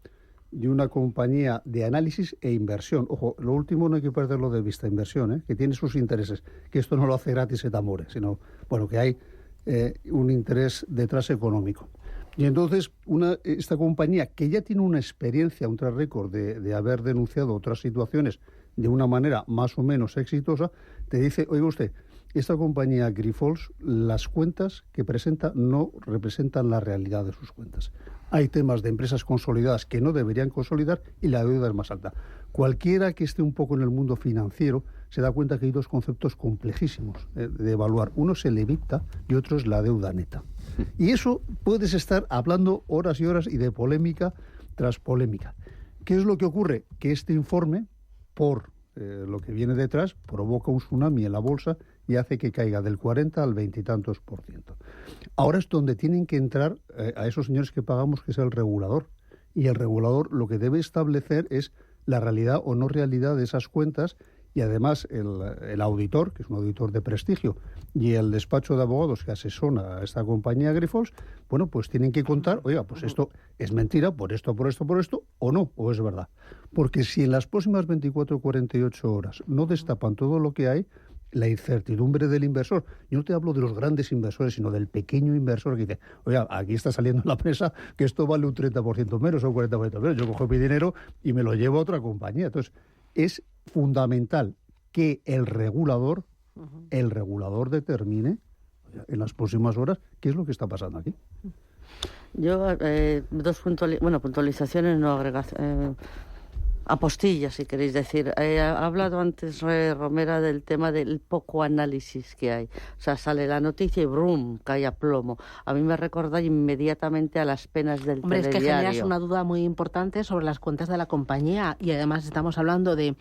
de una compañía de análisis e inversión. Ojo, lo último no hay que perderlo de vista, inversión, que tiene sus intereses, que esto no lo hace gratis et amore, sino, bueno, que hay un interés detrás económico. Y entonces, esta compañía, que ya tiene una experiencia, un track record de haber denunciado otras situaciones de una manera más o menos exitosa, te dice, oiga usted, esta compañía Grifols, las cuentas que presenta no representan la realidad de sus cuentas. Hay temas de empresas consolidadas que no deberían consolidar y la deuda es más alta. Cualquiera que esté un poco en el mundo financiero se da cuenta que hay dos conceptos complejísimos de evaluar. Uno es el EBITDA y otro es la deuda neta. Y eso puedes estar hablando horas y horas y de polémica tras polémica. ¿Qué es lo que ocurre? Que este informe, por lo que viene detrás, provoca un tsunami en la bolsa y hace que caiga del 40 al 20 y tantos %. Ahora es donde tienen que entrar a esos señores que pagamos, que es el regulador. Y el regulador lo que debe establecer es la realidad o no realidad de esas cuentas, y además el auditor, que es un auditor de prestigio, y el despacho de abogados que asesora a esta compañía Grifols, bueno, pues tienen que contar, oiga, pues esto es mentira por esto, o no, o es verdad. Porque si en las próximas 24 o 48 horas no destapan todo lo que hay, la incertidumbre del inversor. Yo no te hablo de los grandes inversores, sino del pequeño inversor que dice, oiga, aquí está saliendo en la prensa que esto vale un 30% menos o un 40% menos. Yo cojo mi dinero y me lo llevo a otra compañía. Entonces, es fundamental que el regulador determine en las próximas horas qué es lo que está pasando aquí. Yo, dos puntualizaciones, no agregaciones. Apostillas, si queréis decir. Ha hablado antes Romera del tema del poco análisis que hay. O sea, sale la noticia y ¡brum!, cae a plomo. A mí me recuerda inmediatamente a las penas del telediario. Es que generas una duda muy importante sobre las cuentas de la compañía, y además estamos hablando de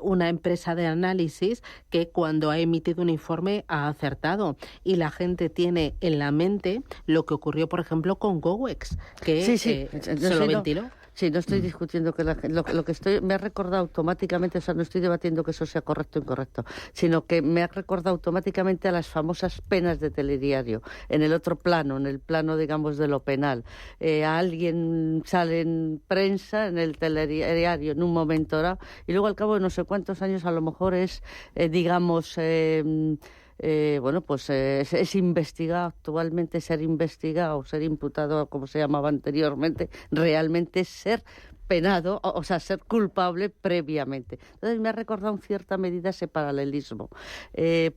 una empresa de análisis que cuando ha emitido un informe ha acertado, y la gente tiene en la mente lo que ocurrió, por ejemplo, con Gowex, que se lo ventiló. Sí, no estoy discutiendo que lo que me ha recordado automáticamente, o sea, no estoy debatiendo que eso sea correcto o incorrecto, sino que me ha recordado automáticamente a las famosas penas de telediario, en el otro plano, en el plano, digamos, de lo penal. A alguien sale en prensa, en el telediario, en un momento dado, y luego al cabo de no sé cuántos años a lo mejor es, digamos... es investigado, actualmente ser investigado, ser imputado, como se llamaba anteriormente, realmente ser penado, o sea, ser culpable previamente. Entonces me ha recordado en cierta medida ese paralelismo,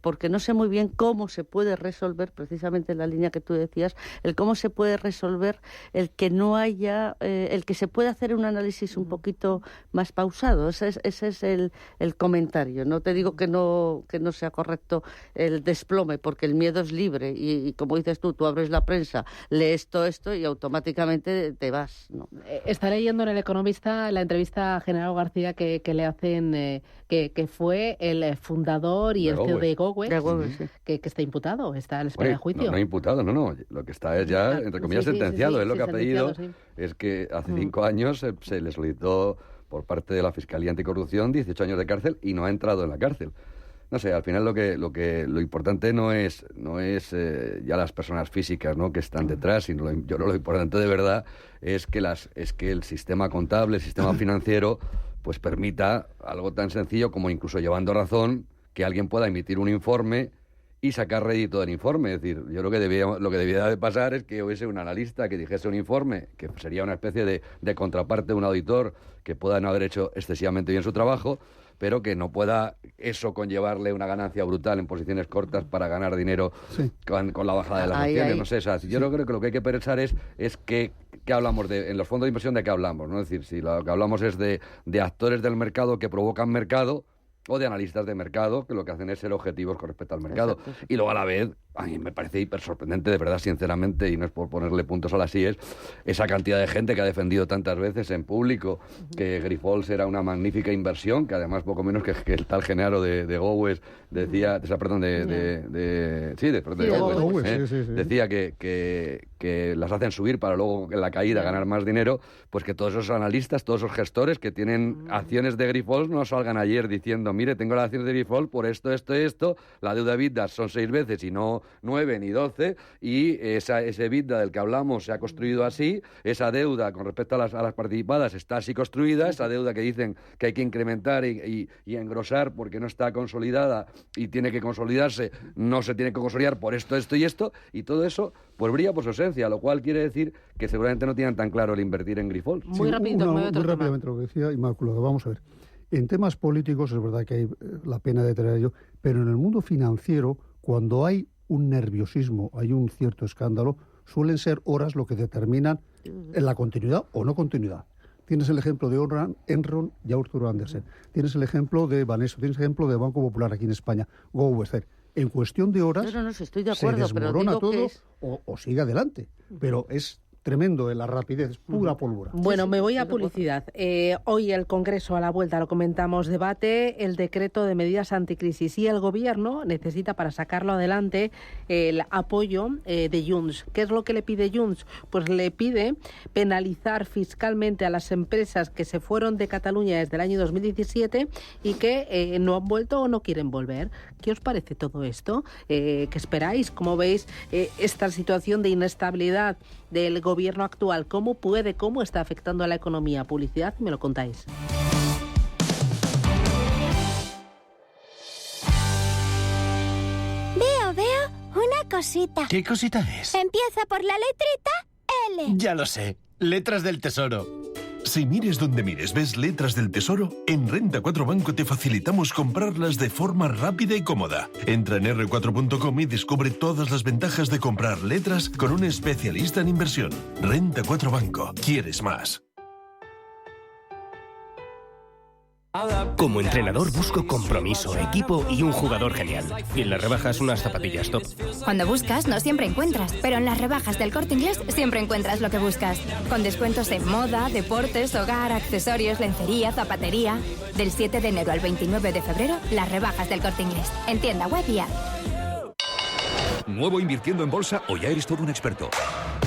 porque no sé muy bien cómo se puede resolver, precisamente en la línea que tú decías, el cómo se puede resolver el que no haya, el que se pueda hacer un análisis un poquito más pausado. Ese es el comentario. No te digo que no sea correcto el desplome, porque el miedo es libre, y como dices tú abres la prensa, lees todo esto y automáticamente te vas, ¿no? Está leyendo en el Economista Economista, la entrevista a Genaro García que le hacen, que fue el fundador y el CEO de GoWex, que está imputado, está a la espera de juicio. No imputado, no. Lo que está es ya, entre comillas, sentenciado. Es lo que ha pedido, es que hace 5 años se le solicitó por parte de la Fiscalía Anticorrupción 18 años de cárcel y no ha entrado en la cárcel. No sé, al final lo importante no es ya las personas físicas, ¿no?, que están detrás, sino lo importante de verdad es que el sistema contable, el sistema financiero, pues permita algo tan sencillo como, incluso llevando razón, que alguien pueda emitir un informe y sacar rédito del informe. Es decir, yo creo que lo que debía de pasar es que hubiese un analista que dijese un informe, que sería una especie de contraparte de un auditor que pueda no haber hecho excesivamente bien su trabajo, pero que no pueda eso conllevarle una ganancia brutal en posiciones cortas para ganar dinero con la bajada de las acciones. No sé, o sea, yo creo que lo que hay que pensar es que hablamos en los fondos de inversión, ¿de qué hablamos? ¿No? Es decir, si lo que hablamos es de actores del mercado que provocan mercado, o de analistas de mercado, que lo que hacen es ser objetivos con respecto al mercado. Exacto. Y luego, a la vez, a mí me parece hiper sorprendente, de verdad, sinceramente, y no es por ponerle puntos a las IES, esa cantidad de gente que ha defendido tantas veces en público que Grifols era una magnífica inversión, que además poco menos que el tal Genaro de GoWex decía, decía que las hacen subir para luego en la caída ganar más dinero, pues que todos esos analistas, todos esos gestores que tienen acciones de Grifols no salgan ayer diciendo, mire, tengo las acciones de Grifols por esto, la deuda EBITDA son 6 veces y no 9 ni 12, y ese EBITDA del que hablamos se ha construido así, esa deuda con respecto a las participadas está así construida, esa deuda que dicen que hay que incrementar y engrosar porque no está consolidada y tiene que consolidarse, no se tiene que consolidar por esto y todo eso pues brilla por su esencia, lo cual quiere decir que seguramente no tienen tan claro el invertir en Grifols. Muy rápidamente lo que decía Inmaculada, vamos a ver. En temas políticos es verdad que hay la pena de traer ello, pero en el mundo financiero, cuando hay un nerviosismo, hay un cierto escándalo, suelen ser horas lo que determinan la continuidad o no continuidad. Tienes el ejemplo de Enron y Arthur Andersen. Tienes el ejemplo de Banesto, tienes el ejemplo de Banco Popular aquí en España, GoWex. En cuestión de horas estoy de acuerdo, se desmorona pero todo o sigue adelante. Pero es tremendo, la rapidez, pura pólvora. Bueno, me voy a publicidad. Hoy el Congreso, a la vuelta, lo comentamos, debate el decreto de medidas anticrisis y el Gobierno necesita, para sacarlo adelante, el apoyo de Junts. ¿Qué es lo que le pide Junts? Pues le pide penalizar fiscalmente a las empresas que se fueron de Cataluña desde el año 2017 y que no han vuelto o no quieren volver. ¿Qué os parece todo esto? ¿Qué esperáis? ¿Cómo veis esta situación de inestabilidad del Gobierno actual? ¿Cómo está afectando a la economía? Publicidad, me lo contáis. Veo una cosita. ¿Qué cosita es? Empieza por la letrita L. Ya lo sé, letras del tesoro. Si mires donde mires, ves letras del tesoro, en Renta 4 Banco te facilitamos comprarlas de forma rápida y cómoda. Entra en r4.com y descubre todas las ventajas de comprar letras con un especialista en inversión. Renta 4 Banco. ¿Quieres más? Como entrenador busco compromiso, equipo y un jugador genial. Y en las rebajas unas zapatillas top. Cuando buscas no siempre encuentras, pero en las rebajas del Corte Inglés siempre encuentras lo que buscas. Con descuentos en moda, deportes, hogar, accesorios, lencería, zapatería. Del 7 de enero al 29 de febrero, las rebajas del Corte Inglés. En tienda web y app. ¿Nuevo invirtiendo en bolsa o ya eres todo un experto?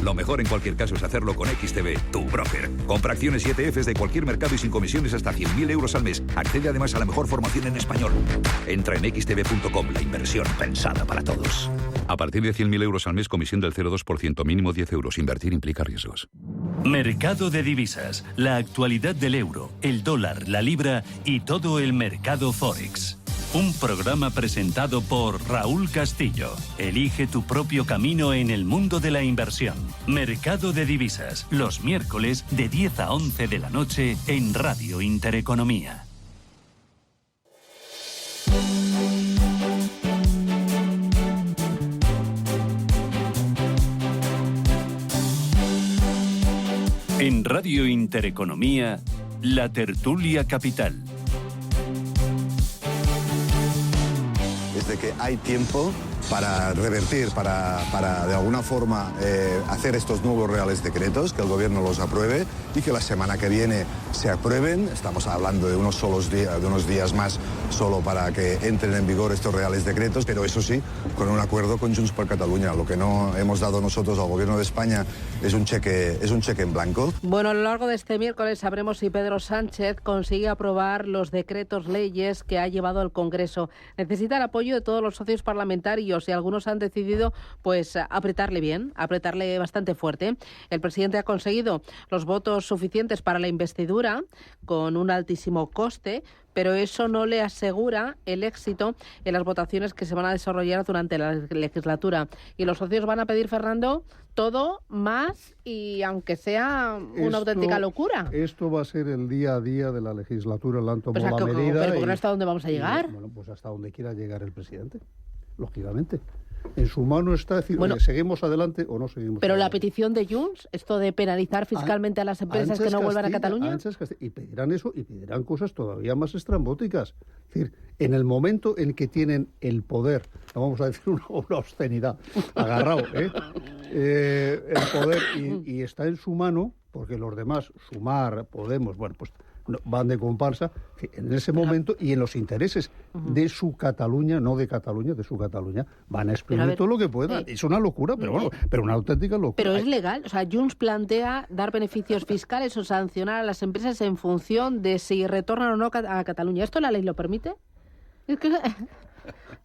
Lo mejor en cualquier caso es hacerlo con XTB, tu broker. Compra acciones y ETFs de cualquier mercado y sin comisiones hasta 100.000 euros al mes. Accede además a la mejor formación en español. Entra en xtb.com, la inversión pensada para todos. A partir de 100.000 euros al mes, comisión del 0,2%, mínimo 10 euros. Invertir implica riesgos. Mercado de divisas, la actualidad del euro, el dólar, la libra y todo el mercado Forex. Un programa presentado por Raúl Castillo. Elige tu propio camino en el mundo de la inversión. Mercado de divisas, los miércoles de 10 a 11 de la noche en Radio Intereconomía. En Radio Intereconomía, la tertulia capital. De que hay tiempo para revertir, para de alguna forma hacer estos nuevos reales decretos, que el gobierno los apruebe y que la semana que viene se aprueben. Estamos hablando de unos días más solo para que entren en vigor estos reales decretos, pero eso sí, con un acuerdo con Junts per Catalunya. Lo que no hemos dado nosotros al gobierno de España es un cheque en blanco. Bueno, a lo largo de este miércoles sabremos si Pedro Sánchez consigue aprobar los decretos leyes que ha llevado al Congreso. Necesita el apoyo de todos los socios parlamentarios y algunos han decidido pues apretarle bastante fuerte. El presidente ha conseguido los votos suficientes para la investidura con un altísimo coste, pero eso no le asegura el éxito en las votaciones que se van a desarrollar durante la legislatura. Y los socios van a pedir, Fernando, todo más y aunque sea una auténtica locura. Esto va a ser el día a día de la legislatura, la han tomado la medida. ¿Pero hasta dónde vamos a llegar? Bueno, pues hasta donde quiera llegar el presidente, lógicamente. En su mano está decir, ¿seguimos adelante o no seguimos Pero adelante? la petición de Junts, esto de penalizar fiscalmente a las empresas que no vuelvan a Cataluña. Y pedirán eso y pedirán cosas todavía más estrambóticas. Es decir, en el momento en que tienen el poder, no vamos a decir una obscenidad, agarrado, el poder y está en su mano, porque los demás, Sumar, Podemos, bueno, pues van de comparsa, en ese momento y en los intereses de su Cataluña, no de Cataluña, de su Cataluña, van a exprimir todo lo que puedan. Es una locura, pero bueno, pero una auténtica locura. Pero es legal, o sea, Junts plantea dar beneficios fiscales o sancionar a las empresas en función de si retornan o no a Cataluña. ¿Esto la ley lo permite? Es que...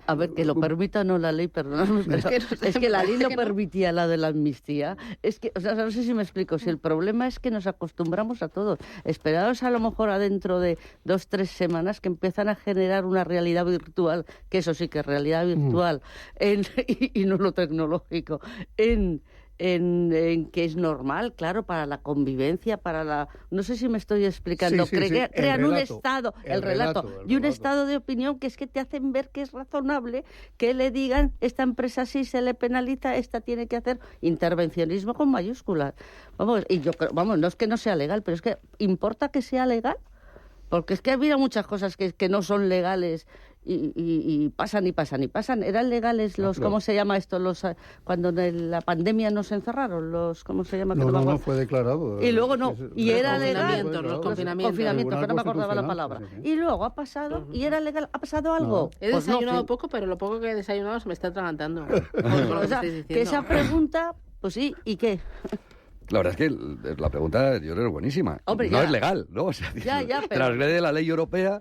A ver, que lo permita no la ley, perdóname, pero es que la ley no permitía la de la amnistía. Es que, o sea, no sé si me explico, si el problema es que nos acostumbramos a todo. Esperaos a lo mejor adentro de 2-3 semanas que empiezan a generar una realidad virtual, que eso sí que es realidad virtual, y no lo tecnológico, en que es normal, claro, para la convivencia, para la... No sé si me estoy explicando. Crean un estado, el relato, y un estado de opinión que es que te hacen ver que es razonable que le digan, esta empresa sí se le penaliza, esta tiene que hacer intervencionismo con mayúsculas. Vamos, y yo creo, vamos, no es que no sea legal, pero es que ¿importa que sea legal? Porque es que había muchas cosas que no son legales y pasan y pasan y pasan. ¿Eran legales los, ¿cómo se llama esto? Los cuando en la pandemia nos encerraron, los, ¿cómo se llama? No fue declarado. Y luego no, y era legal. Los confinamientos, que no me acordaba la palabra. Y luego ha pasado, y era legal, ¿ha pasado algo? He desayunado poco, pero lo poco que he desayunado se me está atragantando. O sea, que esa pregunta, pues sí, ¿y qué? La verdad es que la pregunta, yo creo, es buenísima. Hombre, no es legal, ¿no? O sea, pero... transgrede la ley europea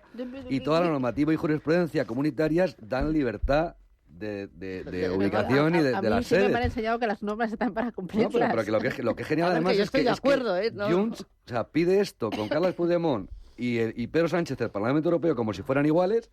y toda la normativa y jurisprudencia comunitarias dan libertad de ubicación y de las sedes. A mí siempre me han enseñado que las normas están para cumplirlas. No, pero que lo que es genial además es que Junts, o sea, pide esto con Carles Puigdemont y Pedro Sánchez del Parlamento Europeo como si fueran iguales,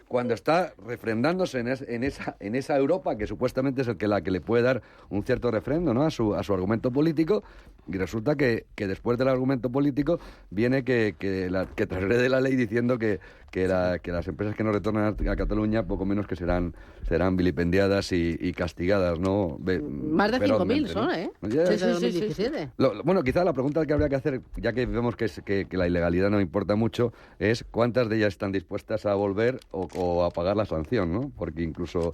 cuando está refrendándose en esa Europa que supuestamente es la que le puede dar un cierto refrendo, ¿no? a su argumento político, y resulta que después del argumento político viene que transgrede la ley diciendo que las empresas que no retornan a Cataluña poco menos que serán vilipendiadas y castigadas, ¿no? Más de 5.000 son, ¿eh? Desde 2017. Bueno, quizá la pregunta que habría que hacer, ya que vemos que la ilegalidad no importa mucho, es cuántas de ellas están dispuestas a volver o a pagar la sanción, ¿no? Porque incluso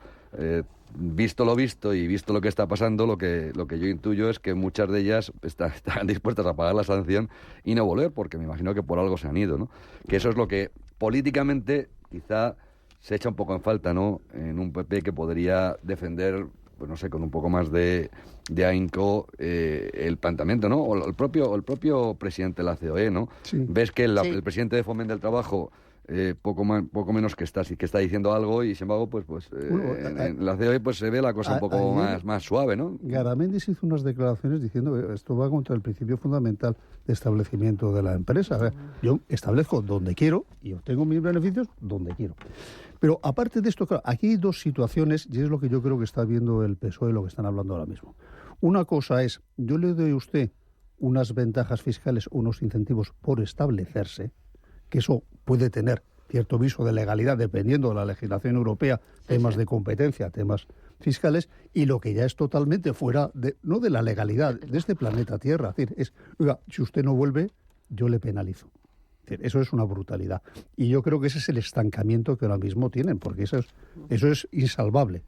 visto lo visto y visto lo que está pasando, lo que yo intuyo es que muchas de ellas están dispuestas a pagar la sanción y no volver, porque me imagino que por algo se han ido, ¿no? Que eso es lo que políticamente quizá se echa un poco en falta, ¿no? En un PP que podría defender, pues no sé, con un poco más de ahínco el planteamiento, ¿no? O el propio presidente de la COE, ¿no? Sí. Ves que el presidente de Fomento del Trabajo poco menos que está diciendo algo y sin embargo en la COE pues se ve la cosa un poco más suave, ¿no? Garamendi hizo unas declaraciones diciendo que esto va contra el principio fundamental de establecimiento de la empresa. O sea, yo establezco donde quiero y obtengo mis beneficios donde quiero. Pero aparte de esto, claro, aquí hay dos situaciones y es lo que yo creo que está viendo el PSOE, lo que están hablando ahora mismo. Una cosa es, yo le doy a usted unas ventajas fiscales, unos incentivos por establecerse, que eso puede tener cierto viso de legalidad dependiendo de la legislación europea, temas de competencia, temas fiscales, y lo que ya es totalmente fuera no de la legalidad, de este planeta Tierra. Es decir, oiga, si usted no vuelve, yo le penalizo. Es decir, eso es una brutalidad. Y yo creo que ese es el estancamiento que ahora mismo tienen, porque eso es insalvable.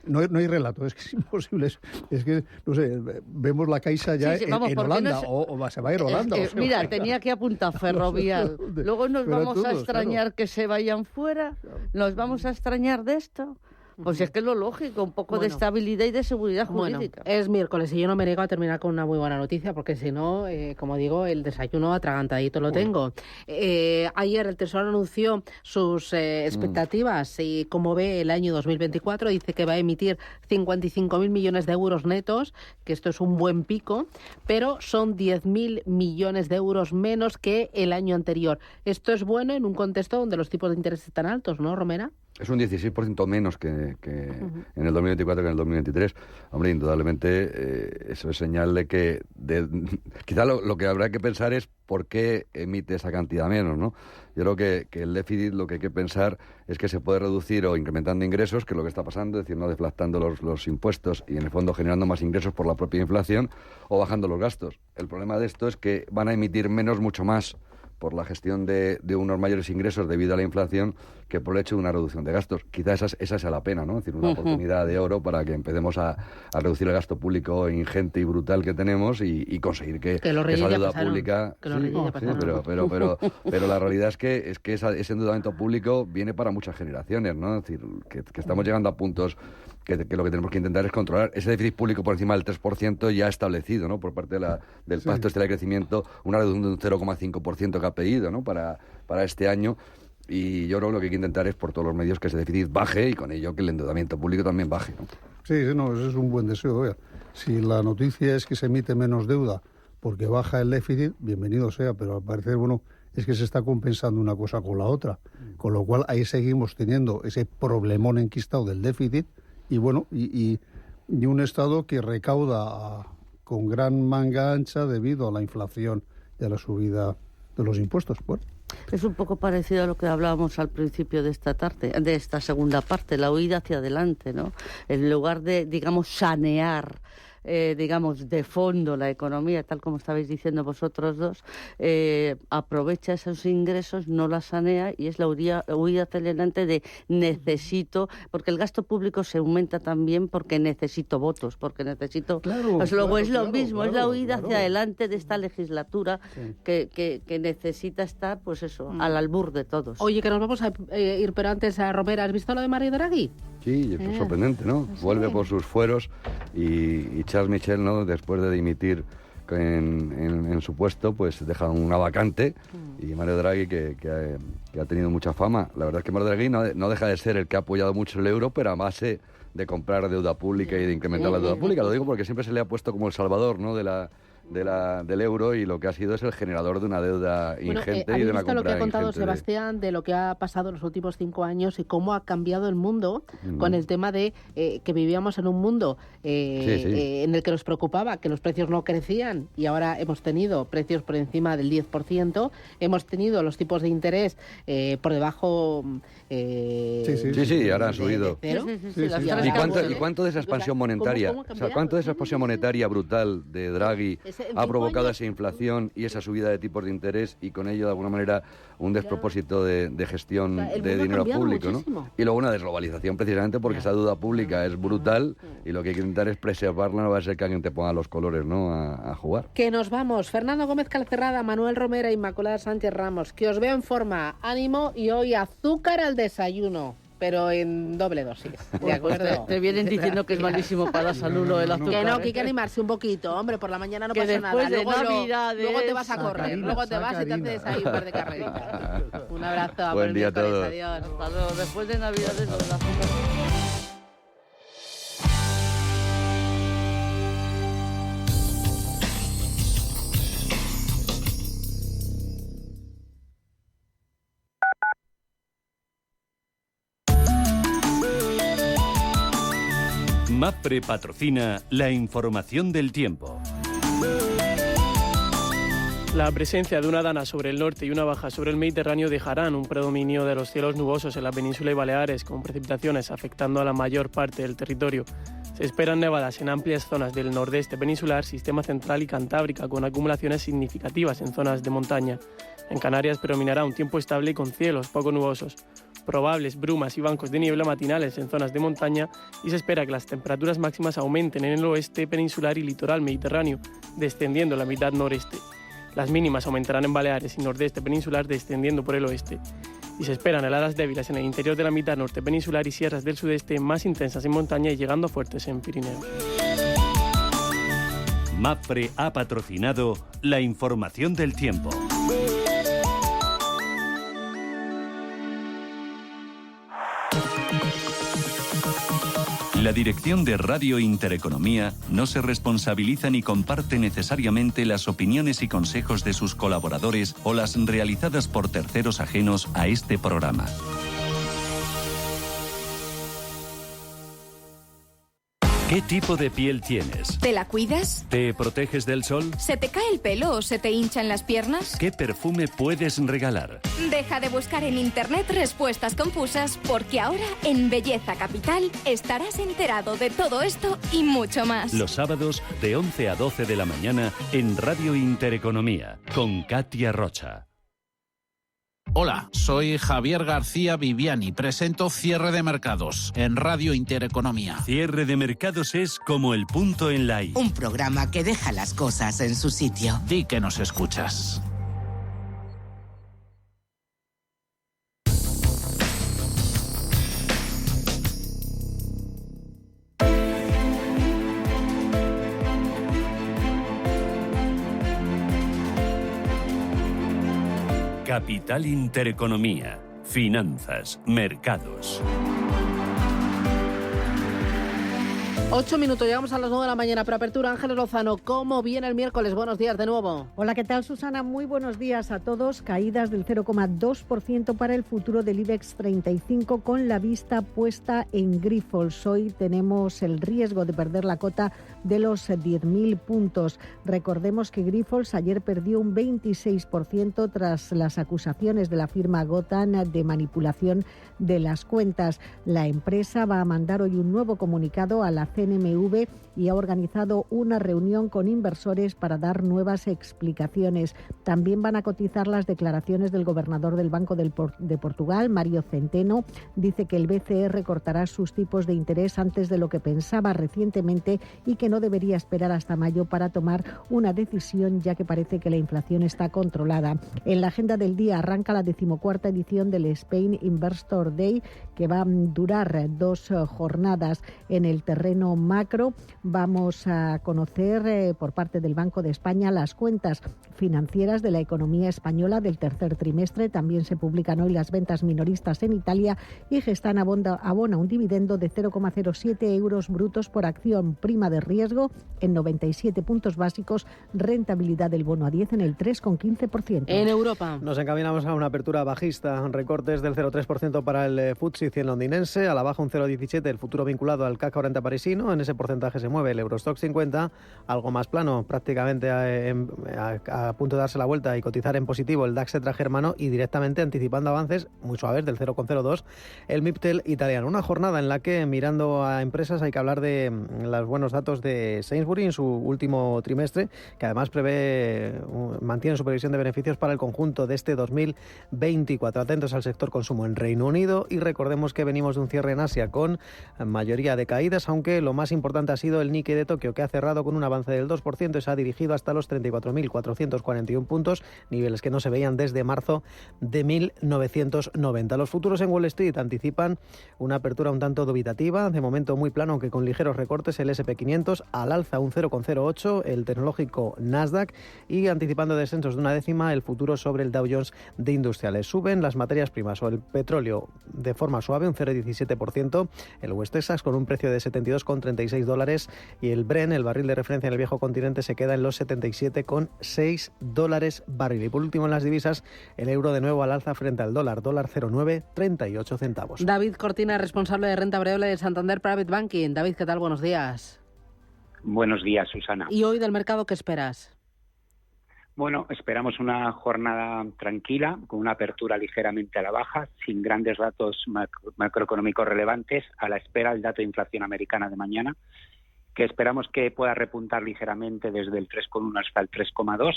No hay relato, es que es imposible. Es que, no sé, vemos la Caixa ya en Holanda, o se va a ir a Holanda. Mira, tenía que apuntar Ferrovial. Luego nos vamos a extrañar que se vayan fuera, nos vamos a extrañar de esto. Pues es que es lo lógico, un poco de estabilidad y de seguridad jurídica. Bueno, es miércoles y yo no me niego a terminar con una muy buena noticia, porque si no, como digo, el desayuno atragantadito lo tengo. Ayer el Tesoro anunció sus expectativas y cómo ve el año 2024. Dice que va a emitir 55.000 millones de euros netos, que esto es un buen pico, pero son 10.000 millones de euros menos que el año anterior. Esto es bueno en un contexto donde los tipos de interés están altos, ¿no, Romera? Es un 16% menos que en el 2024 que en el 2023. Hombre, indudablemente eso es señal de que... quizá lo que habrá que pensar es por qué emite esa cantidad menos, ¿no? Yo creo que el déficit lo que hay que pensar es que se puede reducir o incrementando ingresos, que es lo que está pasando, es decir, no deflactando los impuestos y en el fondo generando más ingresos por la propia inflación, o bajando los gastos. El problema de esto es que van a emitir menos, mucho más, por la gestión de unos mayores ingresos debido a la inflación que por el hecho de una reducción de gastos. Quizá esa sea la pena, ¿no? Es decir, una oportunidad de oro para que empecemos a reducir el gasto público ingente y brutal que tenemos y conseguir que esa deuda pública... Pero la realidad es que ese endeudamiento público viene para muchas generaciones, ¿no? Es decir, que estamos llegando a puntos que lo que tenemos que intentar es controlar ese déficit público por encima del 3% ya establecido, ¿no? Por parte del Pacto Estatal de Crecimiento, una reducción de un 0,5% que ha pedido, ¿no? Para este año. Y yo creo que lo que hay que intentar es por todos los medios que ese déficit baje y con ello que el endeudamiento público también baje, ¿no? Sí, ese es un buen deseo. Oiga, si la noticia es que se emite menos deuda porque baja el déficit, bienvenido sea, pero al parecer, es que se está compensando una cosa con la otra. Con lo cual ahí seguimos teniendo ese problemón enquistado del déficit y un Estado que recauda con gran manga ancha debido a la inflación y a la subida de los impuestos. Bueno. Es un poco parecido a lo que hablábamos al principio de esta tarde, de esta segunda parte, la huida hacia adelante, ¿no? En lugar de, sanear, de fondo la economía, tal como estabais diciendo vosotros dos, aprovecha esos ingresos, no la sanea y es la huida hacia adelante de necesito, porque el gasto público se aumenta también porque necesito votos, porque necesito... Es lo mismo, es la huida hacia adelante de esta legislatura que necesita estar, pues eso, al albur de todos. Oye, que nos vamos a ir, pero antes a Romera, ¿has visto lo de Mario Draghi? Sí, es sorprendente, ¿no? Sí. Vuelve por sus fueros y Charles Michel, ¿no? Después de dimitir en su puesto, pues deja una vacante y Mario Draghi, que ha tenido mucha fama. La verdad es que Mario Draghi no deja de ser el que ha apoyado mucho el euro, pero a base de comprar deuda pública y de incrementar la deuda pública. Lo digo porque siempre se le ha puesto como el salvador, ¿no? del euro, y lo que ha sido es el generador de una deuda ingente y de una compra ingente. Lo que ha contado Sebastián de lo que ha pasado en los últimos 5 años y cómo ha cambiado el mundo con el tema de que vivíamos en un mundo en el que nos preocupaba que los precios no crecían y ahora hemos tenido precios por encima del 10%, hemos tenido los tipos de interés por debajo... ahora han subido. ¿Y cuánto de esa expansión monetaria? ¿Cuánto de esa expansión monetaria brutal de Draghi ha provocado esa inflación y esa subida de tipos de interés y con ello de alguna manera un despropósito de gestión de dinero público, ¿no? Y luego una desglobalización precisamente porque esa deuda pública es brutal y lo que hay que intentar es preservarla, no va a ser que alguien te ponga los colores, ¿no? a jugar. Que nos vamos. Fernando Gómez Calcerrada, Manuel Romera, Inmaculada Sánchez Ramos, que os veo en forma, ánimo y hoy azúcar al desayuno. Pero en doble dosis, ¿de acuerdo? Te vienen diciendo que es malísimo para la salud lo del azúcar. Que hay que animarse un poquito, hombre, por la mañana no pasa nada. Luego te vas a correr, luego te vas y te haces ahí un par de carreritas. Un abrazo, buen día a todos. Adiós. Hasta luego. Después de Navidades lo del azúcar. MAPFRE patrocina la información del tiempo. La presencia de una dana sobre el norte y una baja sobre el Mediterráneo dejarán un predominio de los cielos nubosos en la península y Baleares, con precipitaciones afectando a la mayor parte del territorio. Se esperan nevadas en amplias zonas del nordeste peninsular, sistema central y cantábrica, con acumulaciones significativas en zonas de montaña. En Canarias predominará un tiempo estable y con cielos poco nubosos. probables brumas y bancos de niebla matinales en zonas de montaña y se espera que las temperaturas máximas aumenten en el oeste peninsular y litoral mediterráneo, descendiendo la mitad noreste. Las mínimas aumentarán en Baleares y nordeste peninsular, descendiendo por el oeste. Y se esperan heladas débiles en el interior de la mitad norte peninsular y sierras del sudeste, más intensas en montaña y llegando fuertes en Pirineos. MAPFRE ha patrocinado la información del tiempo. La dirección de Radio Intereconomía no se responsabiliza ni comparte necesariamente las opiniones y consejos de sus colaboradores o las realizadas por terceros ajenos a este programa. ¿Qué tipo de piel tienes? ¿Te la cuidas? ¿Te proteges del sol? ¿Se te cae el pelo o se te hinchan las piernas? ¿Qué perfume puedes regalar? Deja de buscar en internet respuestas confusas, porque ahora en Belleza Capital estarás enterado de todo esto y mucho más. Los sábados de 11 a 12 de la mañana en Radio Intereconomía con Katia Rocha. Hola, soy Javier García Viviani. Presento Cierre de Mercados en Radio Intereconomía. Cierre de Mercados es como el punto en la I. Un programa que deja las cosas en su sitio. Di que nos escuchas. Capital Intereconomía. Finanzas, mercados. 8 minutos, llegamos a las 9 de la mañana. Preapertura, Ángeles Lozano. ¿Cómo viene el miércoles? Buenos días de nuevo. Hola, ¿qué tal, Susana? Muy buenos días a todos. Caídas del 0,2% para el futuro del IBEX 35 con la vista puesta en Grifols. Hoy tenemos el riesgo de perder la cota de los 10.000 puntos. Recordemos que Grifols ayer perdió un 26% tras las acusaciones de la firma Gotham de manipulación de las cuentas. La empresa va a mandar hoy un nuevo comunicado a la CNMV y ha organizado una reunión con inversores para dar nuevas explicaciones. También van a cotizar las declaraciones del gobernador del Banco de Portugal, Mário Centeno. Dice que el BCE recortará sus tipos de interés antes de lo que pensaba recientemente y que no debería esperar hasta mayo para tomar una decisión, ya que parece que la inflación está controlada. En la agenda del día arranca la 14ª edición del Spain Investor Day, que va a durar 2 jornadas en el terreno macro. Vamos a conocer por parte del Banco de España las cuentas financieras de la economía española del tercer trimestre. También se publican hoy las ventas minoristas en Italia y Gestan abona un dividendo de 0,07 euros brutos por acción, prima de riesgo en 97 puntos básicos, rentabilidad del bono a 10 en el 3,15%. En Europa nos encaminamos a una apertura bajista, recortes del 0,3% para el FTSE 100 londinense, a la baja un 0,17 el futuro vinculado al CAC 40 parisino. En ese porcentaje se mueve el Eurostoxx 50, algo más plano, prácticamente a punto de darse la vuelta y cotizar en positivo el DAX germano, y directamente anticipando avances muy suaves del 0,02 el MIPTEL italiano. Una jornada en la que, mirando a empresas, hay que hablar de los buenos datos de Sainsbury en su último trimestre, que además mantiene su previsión de beneficios para el conjunto de este 2024. Atentos al sector consumo en Reino Unido y recordemos que venimos de un cierre en Asia con mayoría de caídas, aunque lo más importante ha sido el Nikkei de Tokio, que ha cerrado con un avance del 2% y se ha dirigido hasta los 34.441 puntos, niveles que no se veían desde marzo de 1990. Los futuros en Wall Street anticipan una apertura un tanto dubitativa, de momento muy plano, aunque con ligeros recortes. El S&P 500 al alza un 0,08, el tecnológico Nasdaq, y anticipando descensos de una décima el futuro sobre el Dow Jones de industriales. Suben las materias primas o el petróleo de forma suave un 0,17%, el West Texas con un precio de $72,36 y el Brent, el barril de referencia en el viejo continente, se queda en los $77,6 barril. Y por último, en las divisas, el euro de nuevo al alza frente al dólar 0,938 centavos. David Cortina, responsable de renta variable de Santander Private Banking. David, ¿qué tal? Buenos días. Buenos días, Susana. ¿Y hoy del mercado qué esperas? Bueno, esperamos una jornada tranquila, con una apertura ligeramente a la baja, sin grandes datos macroeconómicos relevantes, a la espera del dato de inflación americana de mañana, que esperamos que pueda repuntar ligeramente desde el 3,1 hasta el 3,2,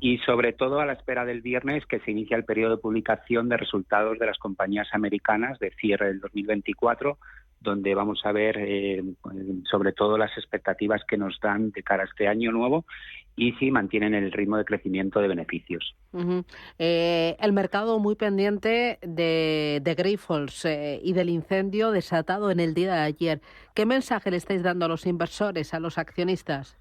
y sobre todo a la espera del viernes, que se inicia el periodo de publicación de resultados de las compañías americanas de cierre del 2024, donde vamos a ver sobre todo las expectativas que nos dan de cara a este año nuevo y si mantienen el ritmo de crecimiento de beneficios. El mercado muy pendiente de Grifols y del incendio desatado en el día de ayer. ¿Qué mensaje le estáis dando a los inversores, a los accionistas?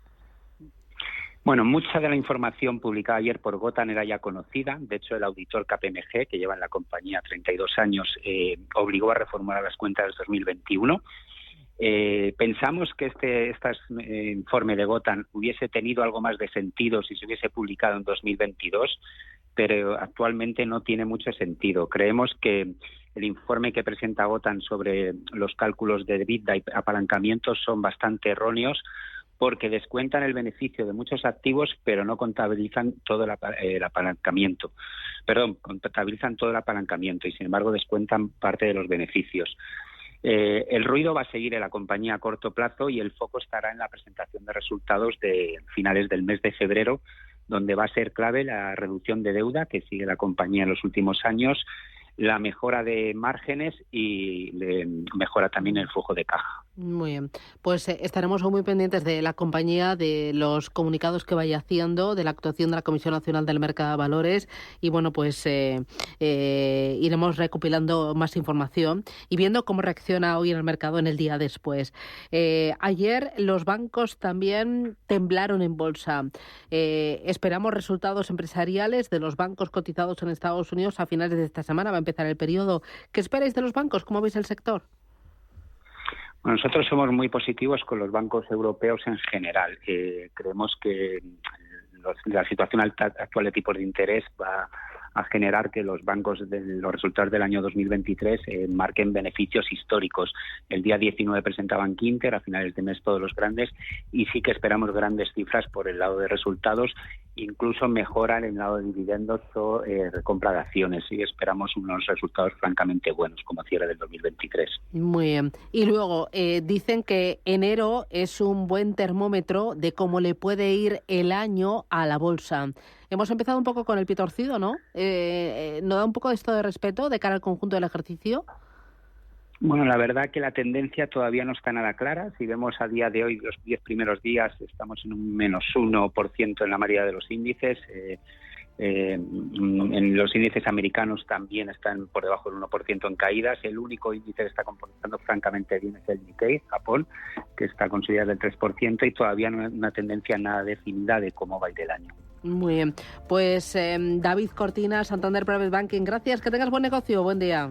Bueno, mucha de la información publicada ayer por Gotham era ya conocida. De hecho, el auditor KPMG, que lleva en la compañía 32 años, obligó a reformular las cuentas del 2021. Pensamos que este informe de Gotham hubiese tenido algo más de sentido si se hubiese publicado en 2022, pero actualmente no tiene mucho sentido. Creemos que el informe que presenta Gotham sobre los cálculos de EBITDA y apalancamientos son bastante erróneos, porque descuentan el beneficio de muchos activos, pero no contabilizan todo el apalancamiento. Contabilizan todo el apalancamiento y, sin embargo, descuentan parte de los beneficios. El ruido va a seguir en la compañía a corto plazo y el foco estará en la presentación de resultados de finales del mes de febrero, donde va a ser clave la reducción de deuda que sigue la compañía en los últimos años, la mejora de márgenes y mejora también el flujo de caja. Muy bien, pues estaremos muy pendientes de la compañía, de los comunicados que vaya haciendo, de la actuación de la Comisión Nacional del Mercado de Valores y bueno, pues iremos recopilando más información y viendo cómo reacciona hoy en el mercado en el día después. Ayer los bancos también temblaron en bolsa. Esperamos resultados empresariales de los bancos cotizados en Estados Unidos a finales de esta semana. Va a empezar el periodo. ¿Qué esperáis de los bancos? ¿Cómo veis el sector? Bueno, nosotros somos muy positivos con los bancos europeos en general. Creemos que la situación actual de tipos de interés va a generar que los bancos de los resultados del año 2023 marquen beneficios históricos. El día 19 presentaban Quinter, a finales de mes todos los grandes, y sí que esperamos grandes cifras por el lado de resultados, incluso mejoran en el lado de dividendos o recompra de acciones, y esperamos unos resultados francamente buenos como cierre del 2023. Muy bien. Y luego dicen que enero es un buen termómetro de cómo le puede ir el año a la bolsa. Hemos empezado un poco con el pie torcido, ¿no? ¿No da un poco de esto de respeto de cara al conjunto del ejercicio? Bueno, la verdad que la tendencia todavía no está nada clara. Si vemos a día de hoy, los 10 primeros días, estamos en un menos 1% en la mayoría de los índices. En los índices americanos también están por debajo del 1% en caídas. El único índice que está comportando francamente bien es el Nikkei, Japón, que está considerado el 3% y todavía no hay una tendencia nada definida de cómo va a ir el año. Muy bien. Pues David Cortina, Santander Private Banking, gracias. Que tengas buen negocio. Buen día.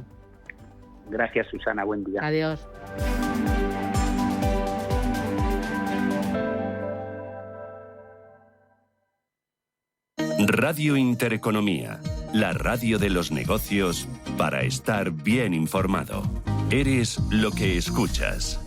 Gracias, Susana. Buen día. Adiós. Radio Intereconomía, la radio de los negocios para estar bien informado. Eres lo que escuchas.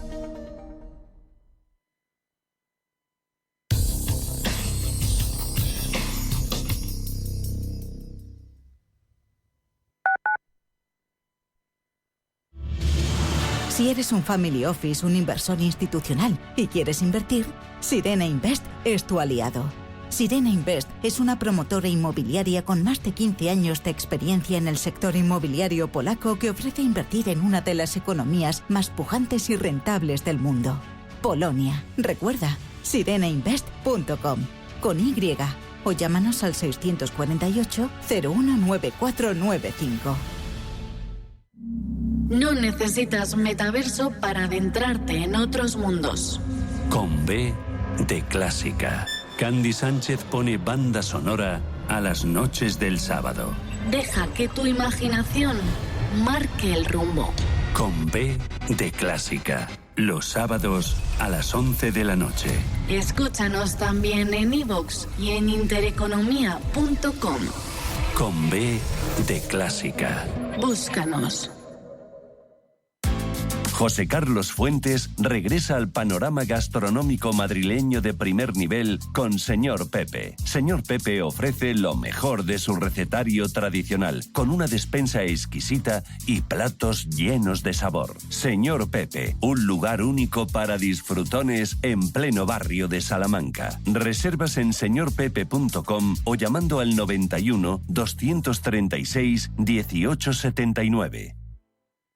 Si eres un family office, un inversor institucional y quieres invertir, Sirena Invest es tu aliado. Sirena Invest es una promotora inmobiliaria con más de 15 años de experiencia en el sector inmobiliario polaco que ofrece invertir en una de las economías más pujantes y rentables del mundo. Polonia. Recuerda, sirenainvest.com con Y o llámanos al 648 019495. No necesitas metaverso para adentrarte en otros mundos. Con B de Clásica. Candy Sánchez pone banda sonora a las noches del sábado. Deja que tu imaginación marque el rumbo. Con B de Clásica. Los sábados a las 11 de la noche. Escúchanos también en iVoox y en intereconomía.com. Con B de Clásica. Búscanos. José Carlos Fuentes regresa al panorama gastronómico madrileño de primer nivel con Señor Pepe. Señor Pepe ofrece lo mejor de su recetario tradicional, con una despensa exquisita y platos llenos de sabor. Señor Pepe, un lugar único para disfrutones en pleno barrio de Salamanca. Reservas en señorpepe.com o llamando al 91 236 1879.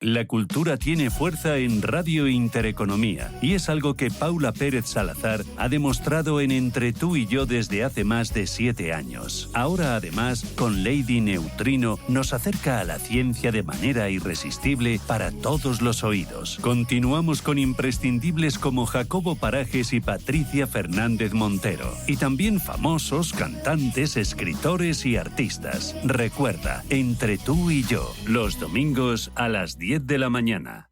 La cultura tiene fuerza en Radio Intereconomía y es algo que Paula Pérez Salazar ha demostrado en Entre tú y yo desde hace más de 7 años. Ahora, además, con Lady Neutrino nos acerca a la ciencia de manera irresistible para todos los oídos. Continuamos con imprescindibles como Jacobo Parajes y Patricia Fernández Montero. Y también famosos, cantantes, escritores y artistas. Recuerda, Entre tú y yo, los domingos a las 10 de la mañana.